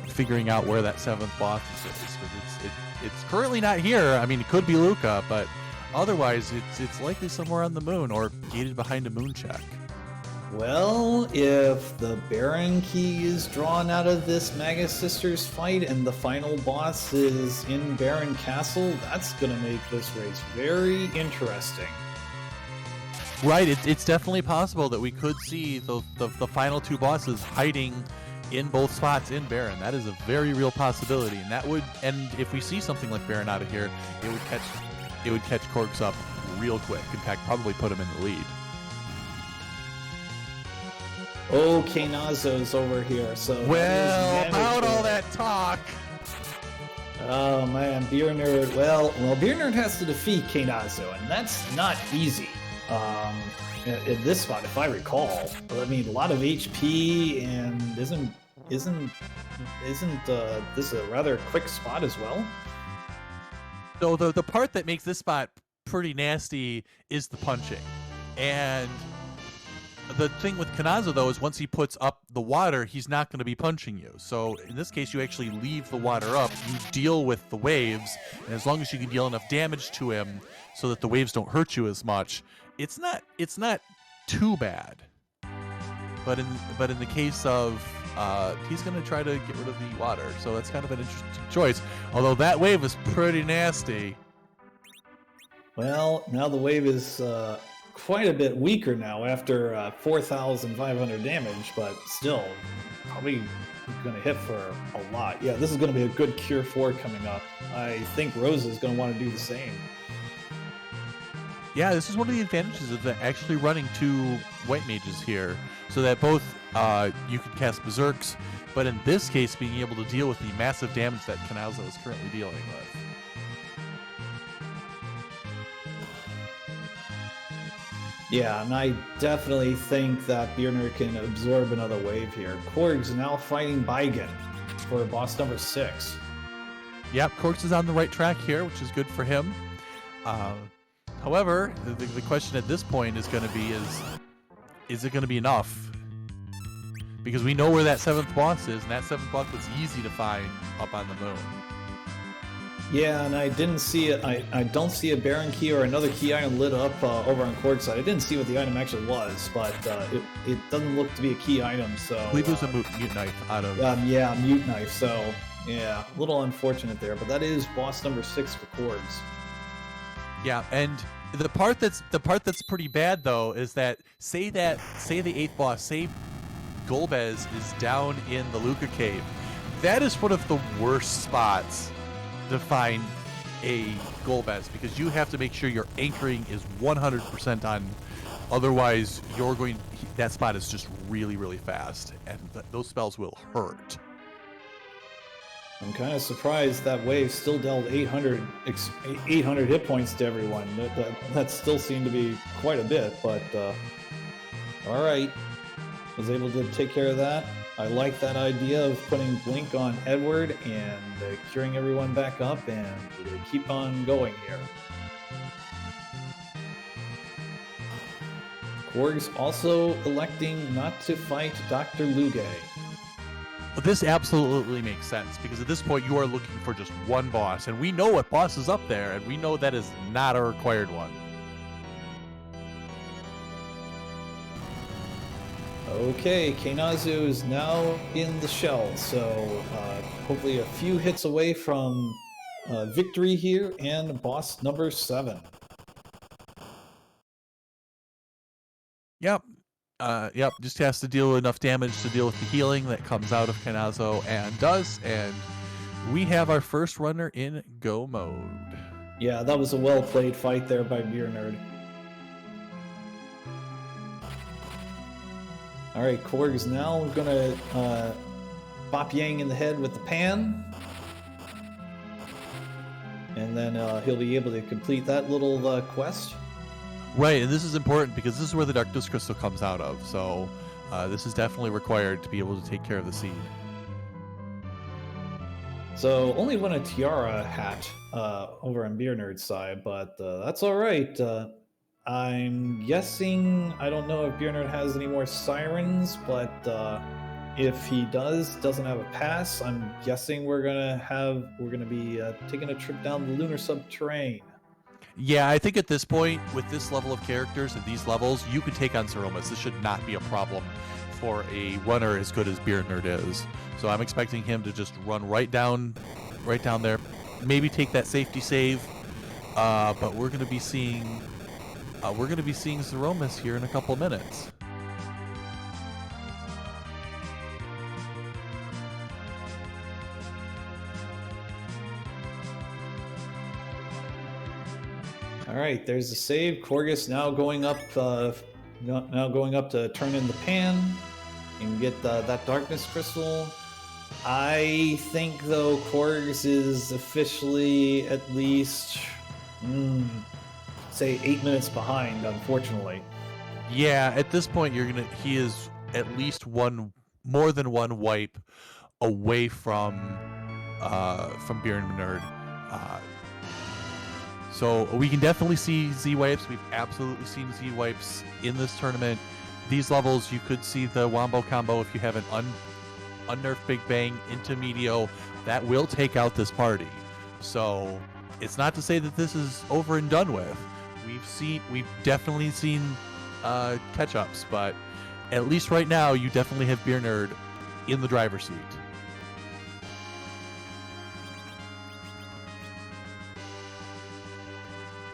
figuring out where that 7th boss is. Because it's currently not here. I mean, it could be Luca, but otherwise, it's likely somewhere on the moon or gated behind a moon check. Well, if the Baron key is drawn out of this Magus Sisters fight and the final boss is in Baron Castle, that's going to make this race very interesting. Right, it's definitely possible that we could see the final 2 bosses hiding in both spots in Baron. That is a very real possibility, and if we see something like Baron out of here, it would catch Korgs up real quick. In fact, probably put him in the lead. Oh, Kenazo's over here. So well, about all that talk. Oh man, beernerd. Well, beernerd has to defeat Kenazo, and that's not easy. In this spot, if I recall, I mean, a lot of HP, and isn't this a rather quick spot as well? So the part that makes this spot pretty nasty is the punching, and the thing with Kanazo, though, is once he puts up the water, he's not going to be punching you. So in this case, you actually leave the water up, you deal with the waves, and as long as you can deal enough damage to him so that the waves don't hurt you as much, it's not too bad. But in the case of he's going to try to get rid of the water, so that's kind of an interesting choice. Although that wave is pretty nasty. Well, now the wave is quite a bit weaker now after 4,500 damage, but still probably going to hit for a lot. Yeah, this is going to be a good Cure 4 coming up. I think Rosa is going to want to do the same. Yeah, this is one of the advantages of actually running 2 white mages here, so that both you can cast Berserks, but in this case being able to deal with the massive damage that Kanazo is currently dealing with. Yeah, and I definitely think that beernerd can absorb another wave here. Korgs now fighting Baigan for boss number 6. Yep, Korgs is on the right track here, which is good for him. However, the question at this point is going to be, is it going to be enough? Because we know where that 7th boss is, and that 7th boss was easy to find up on the moon. Yeah, and I didn't see it. I don't see a Baron key or another key item lit up over on Korg's side. I didn't see what the item actually was, but it doesn't look to be a key item. So I believe it was a mute knife out of. Yeah, mute knife. So yeah, a little unfortunate there, but that is boss number 6 for Korgs. Yeah, and the part that's pretty bad though is that say the 8th boss, say Golbez is down in the Luca cave. That is one of the worst spots to find a Golbez because you have to make sure your anchoring is 100% on. Otherwise, that spot is just really, really fast, and those spells will hurt. I'm kind of surprised that wave still dealt 800 hit points to everyone. That still seemed to be quite a bit, but all right. Was able to take care of that. I like that idea of putting Blink on Edward and curing everyone back up and keep on going here. Korg's also electing not to fight Dr. Luge. Well, this absolutely makes sense because at this point you are looking for just one boss, and we know what boss is up there, and we know that is not a required one. Okay, Keinazu is now in the shell, so hopefully a few hits away from victory here and boss number 7. Yep. Just has to deal enough damage to deal with the healing that comes out of Keinazu and does, and we have our first runner in go mode. Yeah, that was a well-played fight there by beernerd. Alright, Korg is now gonna bop Yang in the head with the pan. And then he'll be able to complete that little quest. Right, and this is important because this is where the Darkness Crystal comes out of, so this is definitely required to be able to take care of the seed. So, only won a tiara hat over on beernerd's side, but that's alright. I'm guessing, I don't know if beernerd has any more sirens, but if he doesn't have a pass, I'm guessing we're gonna be taking a trip down the lunar subterrane. Yeah, I think at this point, with this level of characters at these levels, you could take on Zeromas. This should not be a problem for a runner as good as beernerd is. So I'm expecting him to just run right down there, maybe take that safety save. But we're gonna be seeing Zeromas here in a couple minutes. All right, there's the save. Korgus now going up to turn in the pan and get that darkness crystal. I think though Korgs is officially at least say 8 minutes behind, unfortunately. Yeah, at this point he is at least more than one wipe away from beernerd. So we can definitely see Z-Wipes. We've absolutely seen Z-Wipes in this tournament. These levels, you could see the Wombo combo if you have an unnerfed Big Bang into Medio. That will take out this party. So it's not to say that this is over and done with. We've definitely seen catch-ups, but at least right now, you definitely have beernerd in the driver's seat.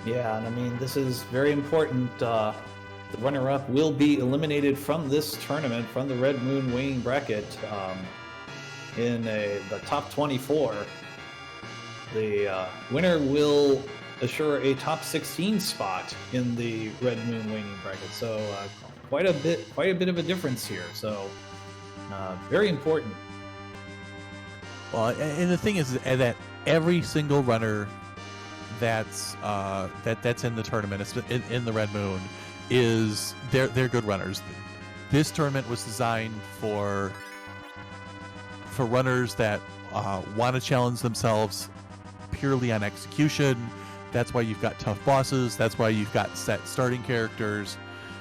Yeah, and I mean, this is very important. The runner-up will be eliminated from this tournament, from the Red Moon Waning bracket, in the top 24. The winner will assure a top 16 spot in the Red Moon Waning bracket. So quite a bit of a difference here. So very important. Well, and the thing is that every single runner that's in the tournament, it's in the Red Moon, they're good runners. This tournament was designed for runners that want to challenge themselves purely on execution. That's why you've got tough bosses. That's why you've got set starting characters.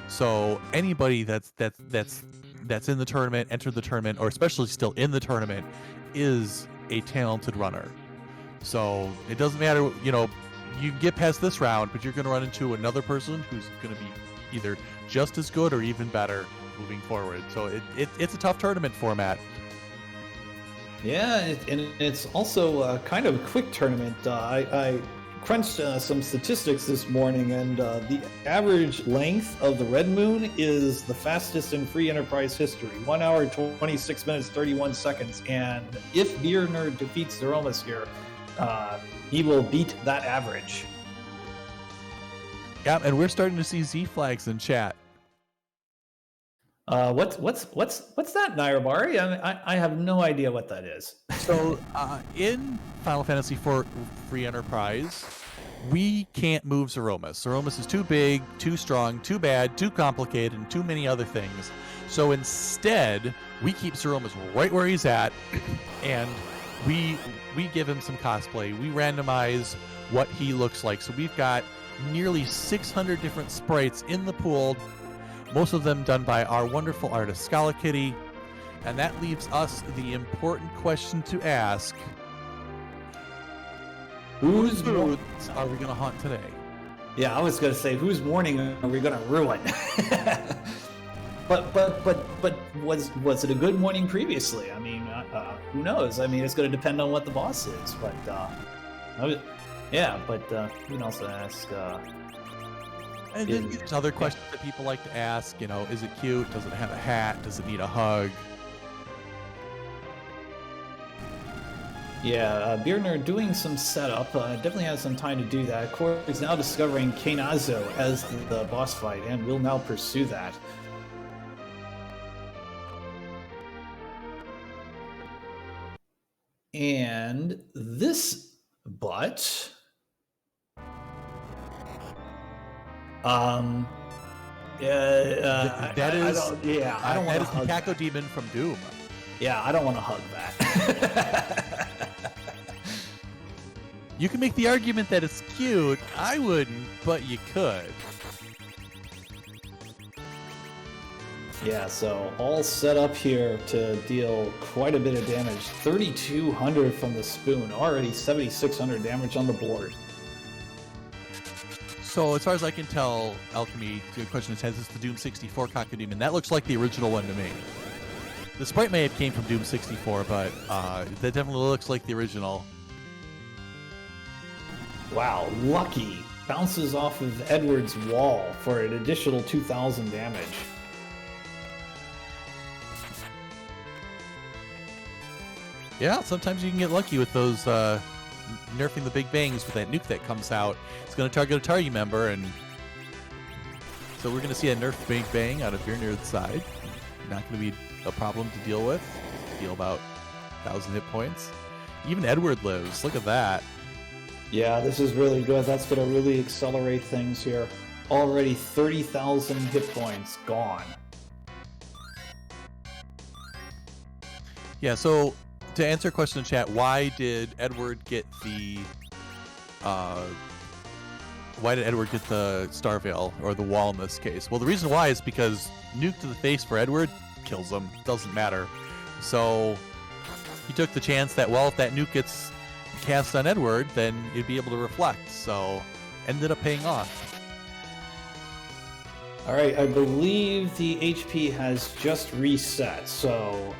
So anybody that's in the tournament, entered the tournament, or especially still in the tournament, is a talented runner. So it doesn't matter, you know, you can get past this round, but you're going to run into another person who's going to be either just as good or even better moving forward. So it's a tough tournament format. Yeah, and it's also kind of a quick tournament. I crunched some statistics this morning, and the average length of the Red Moon is the fastest in free enterprise history, 1 hour, 26 minutes, 31 seconds. And if beernerd defeats Zeromus here, he will beat that average. Yeah, and we're starting to see Z flags in chat. What's that, Nairabari? I have no idea what that is. So in Final Fantasy IV Free Enterprise, we can't move Zeromus. Zeromus is too big, too strong, too bad, too complicated, and too many other things. So instead, we keep Zeromus right where he's at, and we give him some cosplay. We randomize what he looks like. So we've got nearly 600 different sprites in the pool, most of them done by our wonderful artist Scala Kitty. And that leaves us the important question to ask: whose moods are we going to haunt today? Yeah, I was going to say, whose morning are we going to ruin? but was it a good morning previously? I mean, who knows? I mean, it's going to depend on what the boss is. But we can also ask. And then there's other questions that people like to ask. You know, is it cute? Does it have a hat? Does it need a hug? Yeah, beernerd doing some setup. Definitely has some time to do that. Korgs is now discovering Kainazo as the boss fight, and will now pursue that. And this, but that is the hug Caco Demon from Doom. Yeah, I don't want to hug that. You can make the argument that it's cute. I wouldn't, but you could. Yeah, so all set up here to deal quite a bit of damage. 3,200 from the spoon, already 7,600 damage on the board. So as far as I can tell, Alchemy, the question is, it's the Doom 64 Cacodemon. That looks like the original one to me. The sprite may have came from Doom 64, but that definitely looks like the original. Wow, lucky. Bounces off of Edward's wall for an additional 2,000 damage. Yeah, sometimes you can get lucky with those nerfing the big bangs with that nuke that comes out. It's going to target a Targi member, and so we're going to see a nerf big bang out of beernerd's side. Not going to be a problem to deal with. Deal about 1,000 hit points. Even Edward lives. Look at that. Yeah, this is really good. That's going to really accelerate things here. Already 30,000 hit points gone. Yeah, so to answer a question in chat, why did Edward get the Star Veil, or the wall in this case? Well, the reason why is because nuke to the face for Edward kills him. Doesn't matter. So he took the chance that, well, if that nuke gets cast on Edward, then you'd be able to reflect. So ended up paying off. All right, I believe the HP has just reset. So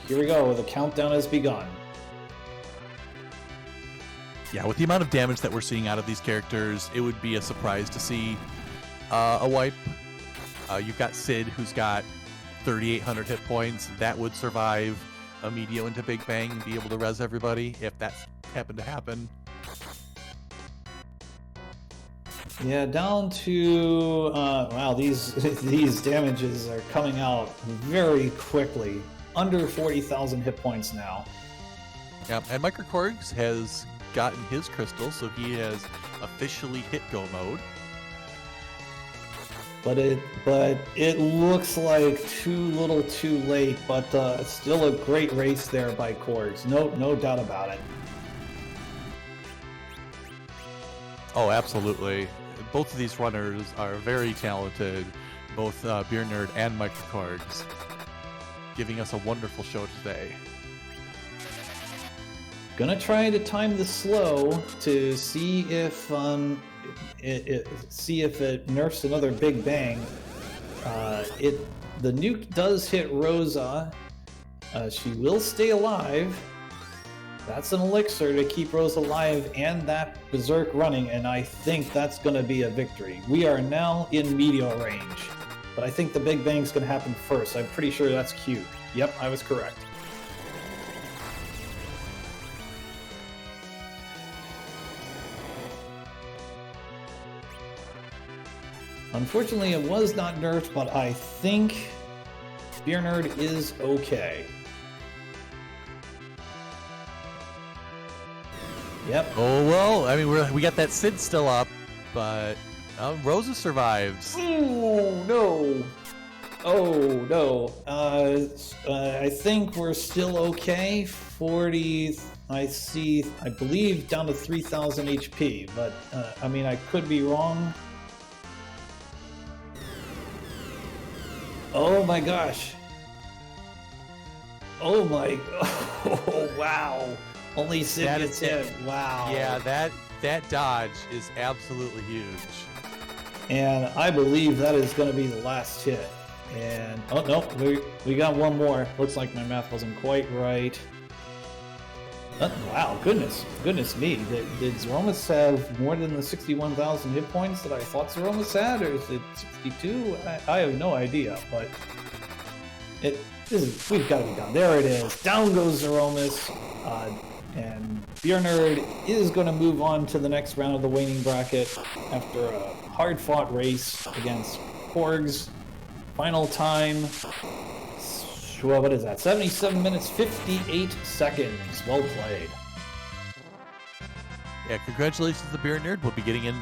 here we go. The countdown has begun. Yeah, with the amount of damage that we're seeing out of these characters, it would be a surprise to see a wipe. You've got Sid, who's got 3,800 hit points. That would survive a Medio into Big Bang and be able to res everybody if that happened to happen. Yeah, down to wow, these damages are coming out very quickly. Under 40,000 hit points now. Yeah, and Micro Korgs has gotten his crystal, so he has officially hit go mode. But it looks like too little, too late. But it's still a great race there by Korgs. No doubt about it. Oh, absolutely. Both of these runners are very talented, both beernerd and Micro Korgs, giving us a wonderful show today. Gonna try to time the slow to see if it nerfs another Big Bang. The nuke does hit Rosa. She will stay alive. That's an elixir to keep Rosa alive and that Berserk running, and I think that's gonna be a victory. We are now in meteor range, but I think the Big Bang's gonna happen first. I'm pretty sure that's Q. Yep, I was correct. Unfortunately, it was not nerfed, but I think beernerd is okay. Yep. Oh, well, I mean, we got that Sid still up, but Rosa survives. Oh, no. Oh, no. I think we're still okay. 40, I believe, down to 3,000 HP, but, I mean, I could be wrong. Oh my gosh. Oh my, oh wow. Only Sid gets hit, wow. Yeah, that dodge is absolutely huge. And I believe that is going to be the last hit. And, oh no, we got one more. Looks like my math wasn't quite right. Wow, goodness me. Did Zeromus have more than the 61,000 hit points that I thought Zeromus had, or is it 62? I have no idea, but we've got to be done. There it is. Down goes Zeromus, and beernerd is going to move on to the next round of the waning bracket after a hard-fought race against Korgs. Final time. Well, what is that? 77 minutes, 58 seconds. Well played. Yeah, congratulations to beernerd. We'll be getting him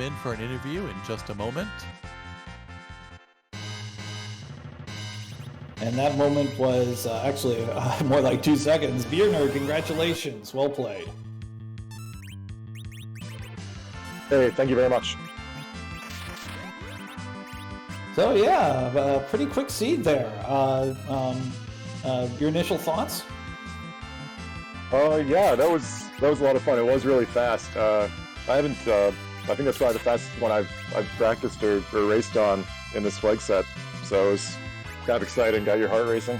in for an interview in just a moment. And that moment was actually more like 2 seconds. beernerd, congratulations. Well played. Hey, thank you very much. So yeah, pretty quick seed there. Your initial thoughts? Yeah, that was a lot of fun. It was really fast. I think that's probably the fastest one I've practiced or raced on in this flag set. So it was kind of exciting. Got your heart racing.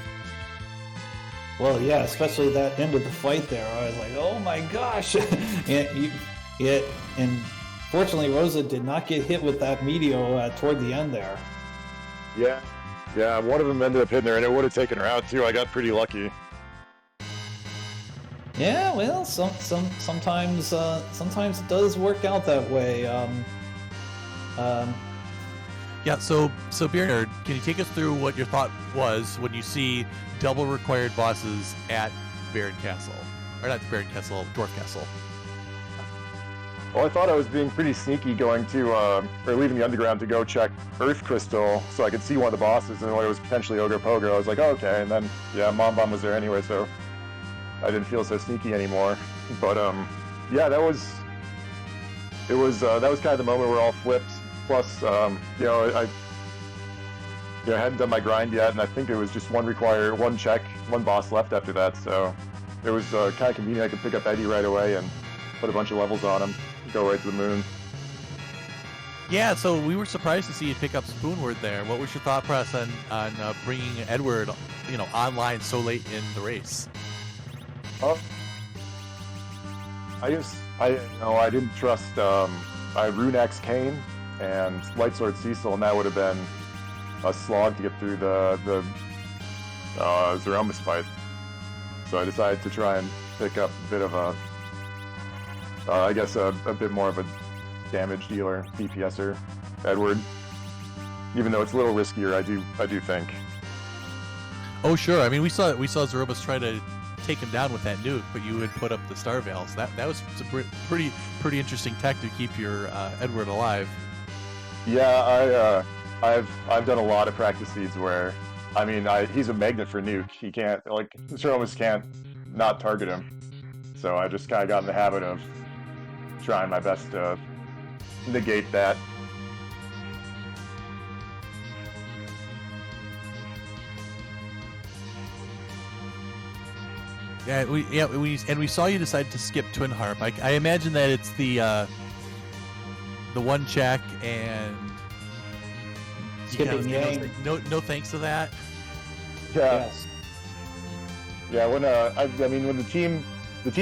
Well, yeah, especially that end of the fight there. I was like, oh my gosh! And fortunately, Rosa did not get hit with that meteor toward the end there. Yeah, one of them ended up hitting her, and it would have taken her out too. I got pretty lucky. Yeah, well, sometimes it does work out that way. Yeah, so beernerd, can you take us through what your thought was when you see double required bosses at Baron Castle, or not Baron Castle, Dwarf Castle? Well, I thought I was being pretty sneaky going to, or leaving the underground to go check Earth Crystal so I could see one of the bosses, and when it was potentially Ogre Pogo, I was like, oh, okay, and then, yeah, Mom Bomb was there anyway, so I didn't feel so sneaky anymore. But, yeah, that was kind of the moment where all flipped. Plus, I hadn't done my grind yet, and I think it was just one boss left after that, so it was kind of convenient. I could pick up Eddie right away and put a bunch of levels on him. Go right to the moon. Yeah, so we were surprised to see you pick up Spoonward there. What was your thought process on bringing Edward, online so late in the race? I didn't trust. I had Runex Kane and Lightsword Cecil, and that would have been a slog to get through the Zeromus fight. So I decided to try and pick up a bit of a. I guess a bit more of a damage dealer, DPSer, Edward. Even though it's a little riskier, I do think. Oh sure, I mean we saw Zeromus try to take him down with that nuke, but you had put up the Star Veils. That was a pretty interesting tech to keep your Edward alive. Yeah, I've done a lot of practice seeds where, he's a magnet for nuke. He can't Zeromus can't not target him. So I just kind of got in the habit of trying my best to negate that. we saw you decide to skip Twin Harp. I imagine that it's the one check and Skipping Yang. No thanks to that. Yeah. Yes. Yeah, when I mean, when the team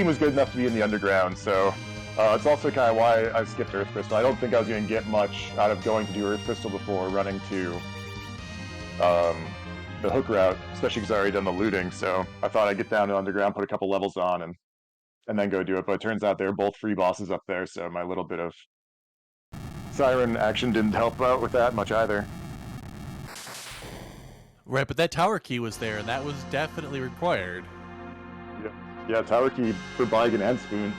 was good enough to be in the underground, so it's also kind of why I skipped Earth Crystal. I don't think I was going to get much out of going to do Earth Crystal before running to the hook route, especially because I already done the looting. So I thought I'd get down to underground, put a couple levels on, and then go do it. But it turns out they're both free bosses up there, so my little bit of Siren action didn't help out with that much either. Right, but that tower key was there, and that was definitely required. Yeah, tower key for Blygan and Spoon.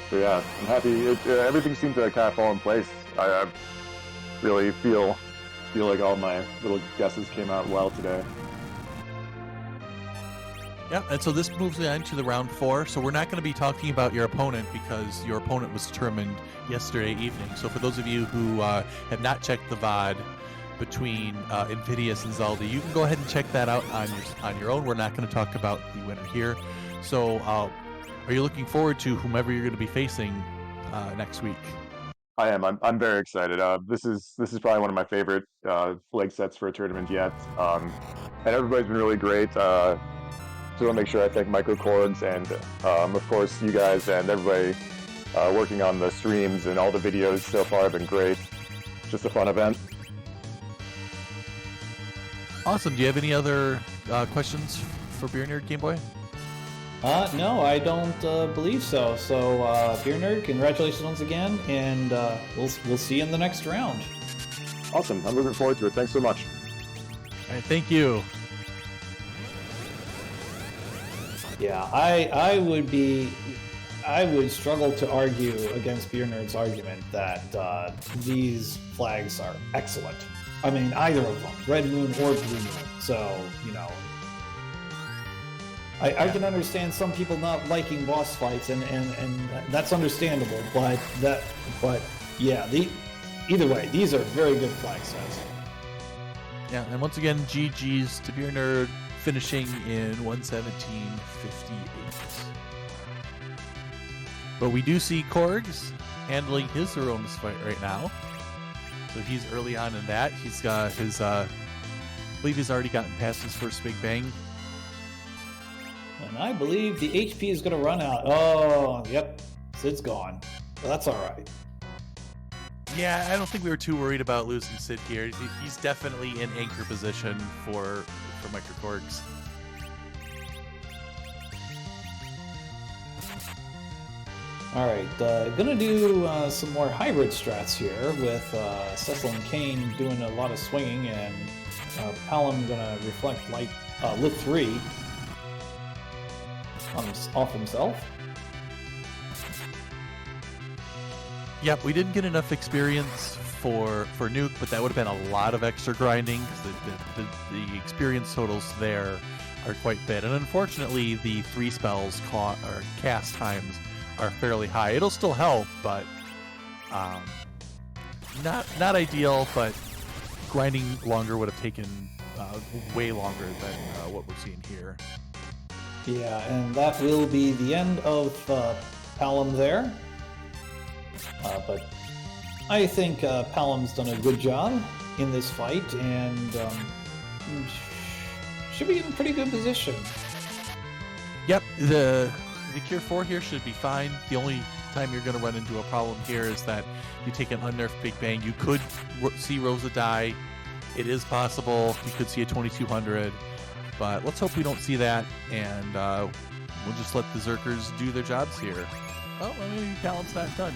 So yeah, I'm happy. Everything seemed to kind of fall in place. I really feel like all my little guesses came out well today. Yeah, and so this moves on to the round 4. So we're not going to be talking about your opponent because your opponent was determined yesterday evening. So for those of you who have not checked the VOD between Invidious and Zelda, you can go ahead and check that out on your own. We're not going to talk about the winner here. So are you looking forward to whomever you're going to be facing next week? I am. I'm very excited. This is probably one of my favorite leg sets for a tournament yet. And everybody's been really great. So I'll make sure I thank Michael Korgs and of course you guys and everybody working on the streams, and all the videos so far have been great. Just a fun event. Awesome. Do you have any other questions for beernerd, Game Boy? No, I don't believe so. So, beernerd, congratulations once again, and we'll see you in the next round. Awesome. I'm looking forward to it. Thanks so much. All right, thank you. Yeah, I would struggle to argue against beernerd's argument that these flags are excellent. I mean, either of them, Red Moon or Blue Moon. So, you know, I can understand some people not liking boss fights, and that's understandable. But yeah, either way, these are very good flag sets. Yeah, and once again, GG's to beernerd, finishing in 117.58. But we do see Korgs handling his Zemus fight right now. So he's early on in that. He's got his, I believe he's already gotten past his first Big Bang. And I believe the HP is going to run out. Oh, yep, Sid's gone. Well, that's all right. Yeah, I don't think we were too worried about losing Sid here. He's definitely in anchor position for Micro Korgs. All right, gonna do some more hybrid strats here with Cecil and Kane doing a lot of swinging, and Palom gonna reflect light Lit 3 off himself. Yep, we didn't get enough experience for Nuke, but that would have been a lot of extra grinding because the experience totals there are quite bad, and unfortunately the 3 spells cast times are fairly high. It'll still help, but not ideal. But grinding longer would have taken way longer than what we're seeing here. Yeah, and that will be the end of Palom there. But I think Palom's done a good job in this fight, and should be in a pretty good position. Yep, the Cure 4 here should be fine. The only time you're going to run into a problem here is that you take an unnerfed Big Bang. You could see Rosa die. It is possible. You could see a 2200, but let's hope we don't see that, and we'll just let the Zerkers do their jobs here. Oh, well, maybe Palom's not done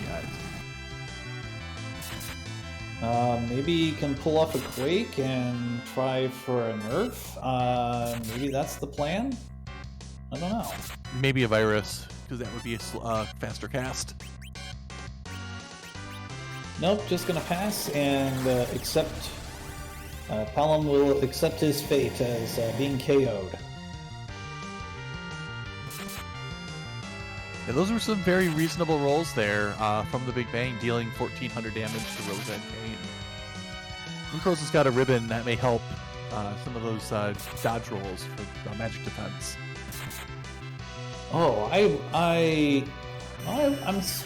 yet. Maybe he can pull off a Quake and try for a nerf. Maybe that's the plan? I don't know. Maybe a virus, because that would be a faster cast. Nope, just gonna pass and accept. Palom will accept his fate as being KO'd. Yeah, those were some very reasonable rolls there from the Big Bang, dealing 1400 damage to Rosa and Kane. Luke Rosa's got a ribbon that may help dodge rolls for magic defense. Oh, I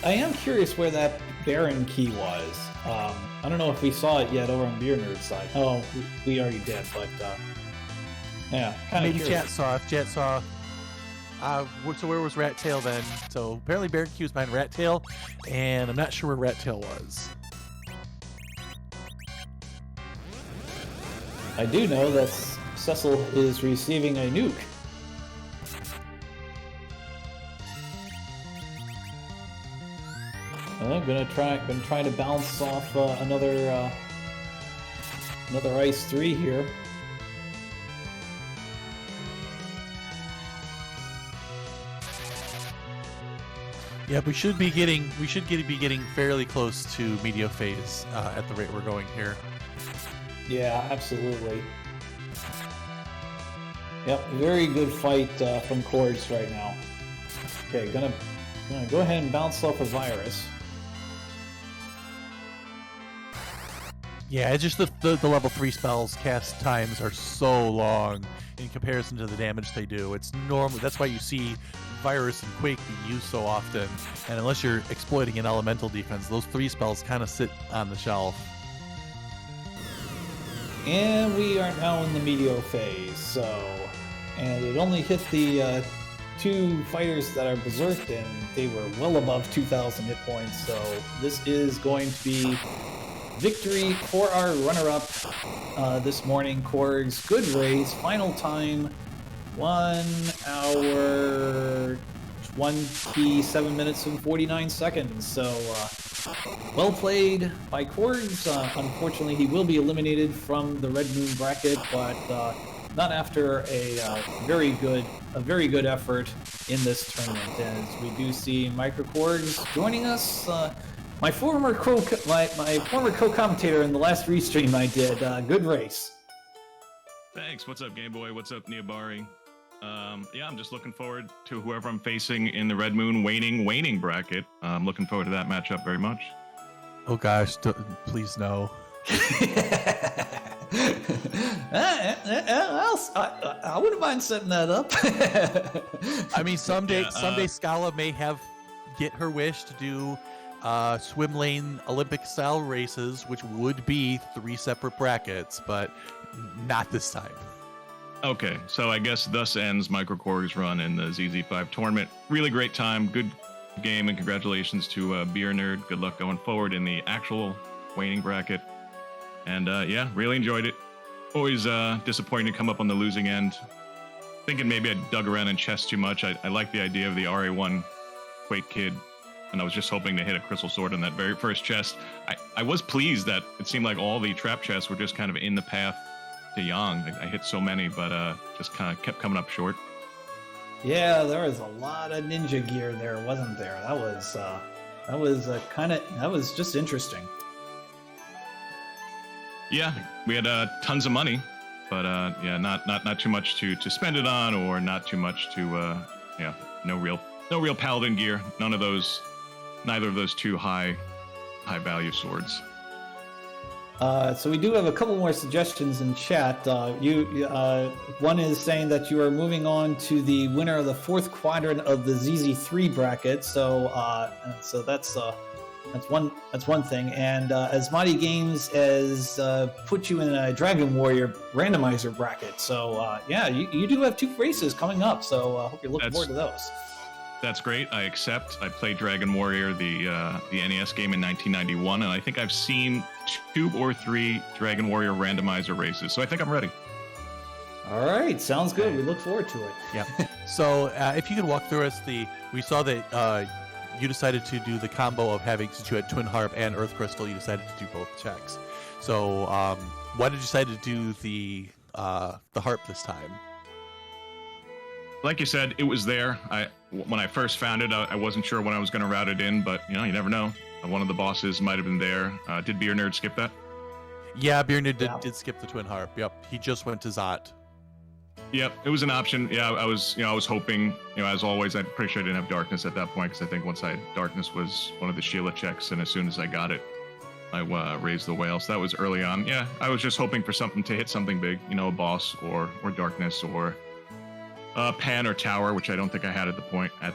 am curious where that Baron key was. I don't know if we saw it yet over on beernerd's side. Oh, we already did, but yeah, kind of maybe chat saw. If chat saw. So where was Rat Tail then? So apparently Baron Q was behind Rat Tail, and I'm not sure where Rat Tail was. I do know that Cecil is receiving a nuke. I'm gonna try to bounce off another ice 3 here. Yeah, we should be getting fairly close to medio phase at the rate we're going here. Yeah, absolutely. Yep, very good fight from Korgs right now. Okay, gonna go ahead and bounce off a virus. Yeah, it's just the level 3 spells cast times are so long in comparison to the damage they do. It's normal. That's why you see Virus and Quake be used so often. And unless you're exploiting an elemental defense, those 3 spells kind of sit on the shelf. And we are now in the medio phase, and it only hit the 2 fighters that are berserked, and they were well above 2,000 hit points, so this is going to be victory for our runner-up this morning, Korgs. Good race, final time, 1 hour, 27 minutes and 49 seconds, so well played by Korgs. Unfortunately, he will be eliminated from the Red Moon bracket, but not after a very good effort in this tournament. As we do see Micro Korgs joining us, my former co-commentator in the last restream I did. Good race. Thanks. What's up, Game Boy? What's up, Neobari? Yeah, I'm just looking forward to whoever I'm facing in the Red Moon Waning bracket. I'm looking forward to that matchup very much. Oh gosh, please no. I wouldn't mind setting that up. I mean, someday Scala may get her wish to do swim lane Olympic style races, which would be 3 separate brackets, but not this time. Okay, so I guess thus ends Micro Korg's run in the ZZ5 tournament. Really great time, good game, and congratulations to beernerd. Good luck going forward in the actual waning bracket. And yeah, really enjoyed it. Always disappointing to come up on the losing end. Thinking maybe I dug around in chess too much. I like the idea of the RA1 Quake Kid, and I was just hoping to hit a Crystal Sword on that very first chest. I was pleased that it seemed like all the trap chests were just kind of in the path to Yang. I hit so many, but just kind of kept coming up short. Yeah, there was a lot of ninja gear there, wasn't there? That was just interesting. Yeah, we had tons of money, but yeah, not too much to spend it on, or not too much to yeah, no real paladin gear. Neither of those 2 high value swords. So we do have a couple more suggestions in chat. One is saying that you are moving on to the winner of the 4th quadrant of the ZZ3 bracket. So that's one thing. And Asmati Games has put you in a Dragon Warrior randomizer bracket. So yeah, you do have 2 races coming up. So I hope you're looking forward to those. That's great. I accept. I played Dragon Warrior, the NES game, in 1991, and I think I've seen 2 or 3 Dragon Warrior randomizer races, so I think I'm ready. All right, sounds good. We look forward to it. Yeah. So if you could walk through us, we saw that you decided to do the combo of having, since you had Twin Harp and Earth Crystal, you decided to do both checks. So why did you decide to do the Harp this time? Like you said, it was there. When I first found it, I wasn't sure when I was going to route it in, but you never know. One of the bosses might have been there. Did beernerd skip that? Yeah, beernerd did skip the Twin Harp. Yep, he just went to Zot. Yep, it was an option. Yeah, I was hoping, as always, I'm pretty sure I didn't have Darkness at that point, because I think once I had Darkness was one of the Sheila checks, and as soon as I got it, raised the whale. So that was early on. Yeah, I was just hoping for something to hit something big, you know, a boss or darkness or pan or tower, which I don't think I had at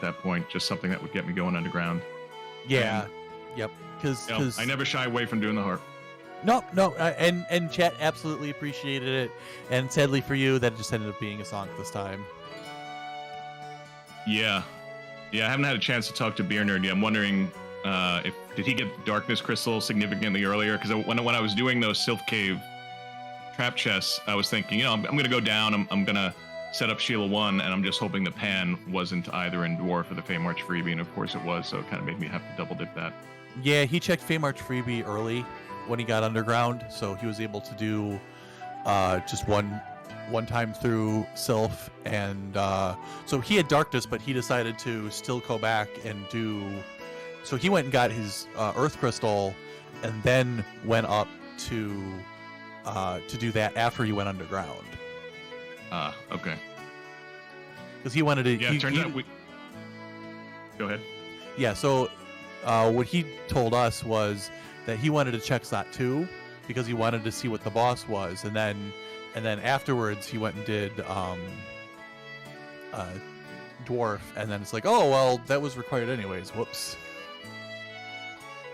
that point. Just something that would get me going underground. Yeah. Yep. Because I never shy away from doing the harp. No, and chat absolutely appreciated it, and sadly for you, that just ended up being a song this time. Yeah, I haven't had a chance to talk to beernerd yet. I'm wondering did he get darkness crystal significantly earlier? Because when I was doing those Sylph Cave trap chests, I was thinking, you know, I'm gonna go down. I'm gonna set up Sheila 1, and I'm just hoping the pan wasn't either in Dwarf or the Feymarch freebie, and of course it was. So it kind of made me have to double dip that. Yeah, he checked Feymarch freebie early when he got underground, so he was able to do just one time through Sylph, and so he had darkness, but he decided to still go back and do. So he went and got his Earth Crystal, and then went up to do that after he went underground. Okay. Because he wanted to. Yeah, it turns out we. Go ahead. Yeah, so what he told us was that he wanted to check slot 2 because he wanted to see what the boss was, and then afterwards he went and did Dwarf, and then it's like, oh well, that was required anyways. Whoops.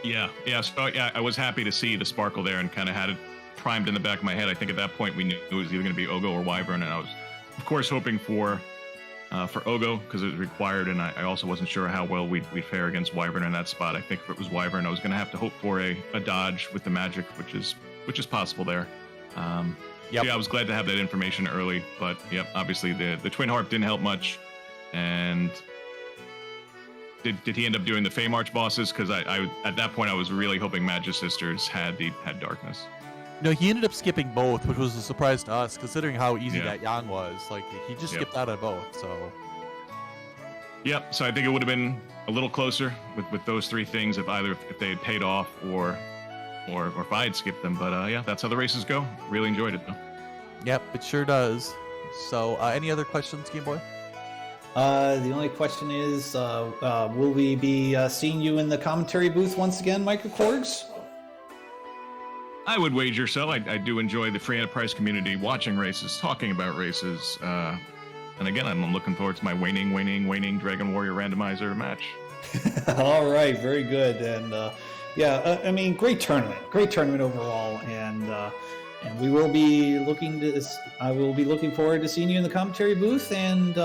Yeah. So yeah, I was happy to see the sparkle there and kind of had it primed in the back of my head. I think at that point we knew it was either going to be Ogo or Wyvern, and I was, of course, hoping for Ogo because it was required, and I also wasn't sure how well we'd fare against Wyvern in that spot. I think if it was Wyvern, I was going to have to hope for a dodge with the magic, which is possible there. Yep. So yeah, I was glad to have that information early, but yep, obviously the Twin Harp didn't help much. And did he end up doing the Feymarch bosses? Because I at that point I was really hoping Magic Sisters had darkness. No, he ended up skipping both, which was a surprise to us, considering how easy Yeah. that Yang was. Like, he just skipped out of both, so... Yep, so I think it would have been a little closer with those three things if they had paid off or if I had skipped them. But yeah, that's how the races go. Really enjoyed it, though. Yep, it sure does. So, any other questions, Game Boy? The only question is, will we be seeing you in the commentary booth once again, Micro Korgs? I would wager so. I do enjoy the free enterprise community watching races, talking about races. And again, I'm looking forward to my waning Dragon Warrior randomizer match. All right, very good. And I mean, great tournament overall. And we will be I will be looking forward to seeing you in the commentary booth, and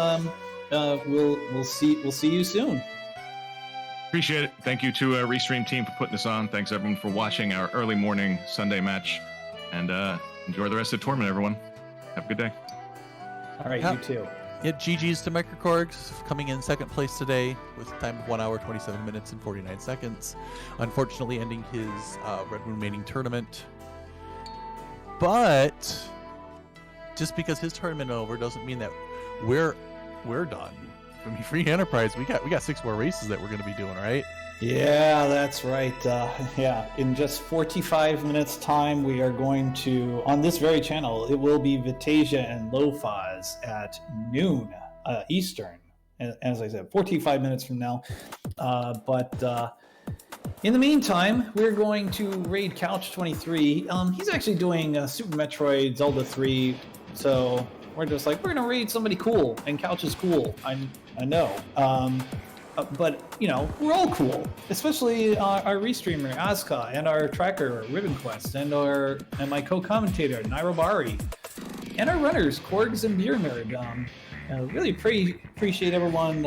we'll see you soon. Appreciate it. Thank you to Restream team for putting this on. Thanks everyone for watching our early morning Sunday match, and enjoy the rest of the tournament, everyone. Have a good day. All right, you too. Yep, GG's to Microkorgs, coming in second place today with a time of 1 hour, 27 minutes, and 49 seconds. Unfortunately, ending his Red Moon Waning tournament. But just because his tournament over doesn't mean that we're done. I mean, Free Enterprise, we got 6 more races that we're going to be doing, right? Yeah, that's right. In just 45 minutes time, we are going to, on this very channel, it will be Vitasia and Lofaz at noon Eastern. As I said, 45 minutes from now. But in the meantime, we're going to raid Couch 23. He's actually doing Super Metroid Zelda 3, so we're just like, we're going to raid somebody cool, and Couch is cool. I know. But, you know, we're all cool, especially our restreamer, Asuka, and our tracker, Ribbon Quest, and my co-commentator, Nairobari, and our runners, Korgs and beernerd. Really appreciate everyone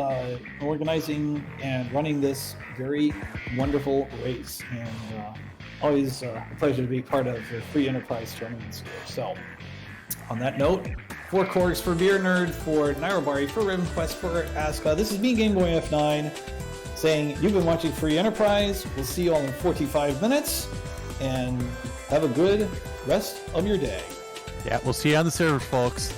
organizing and running this very wonderful race, and always a pleasure to be part of the Free Enterprise tournaments here. So, on that note, for Korgs, for beernerd, for Nairobari, for Ribbon Quest, for Asuka, this is me, Game Boy F9, saying you've been watching Free Enterprise. We'll see you all in 45 minutes, and have a good rest of your day. Yeah, we'll see you on the server, folks.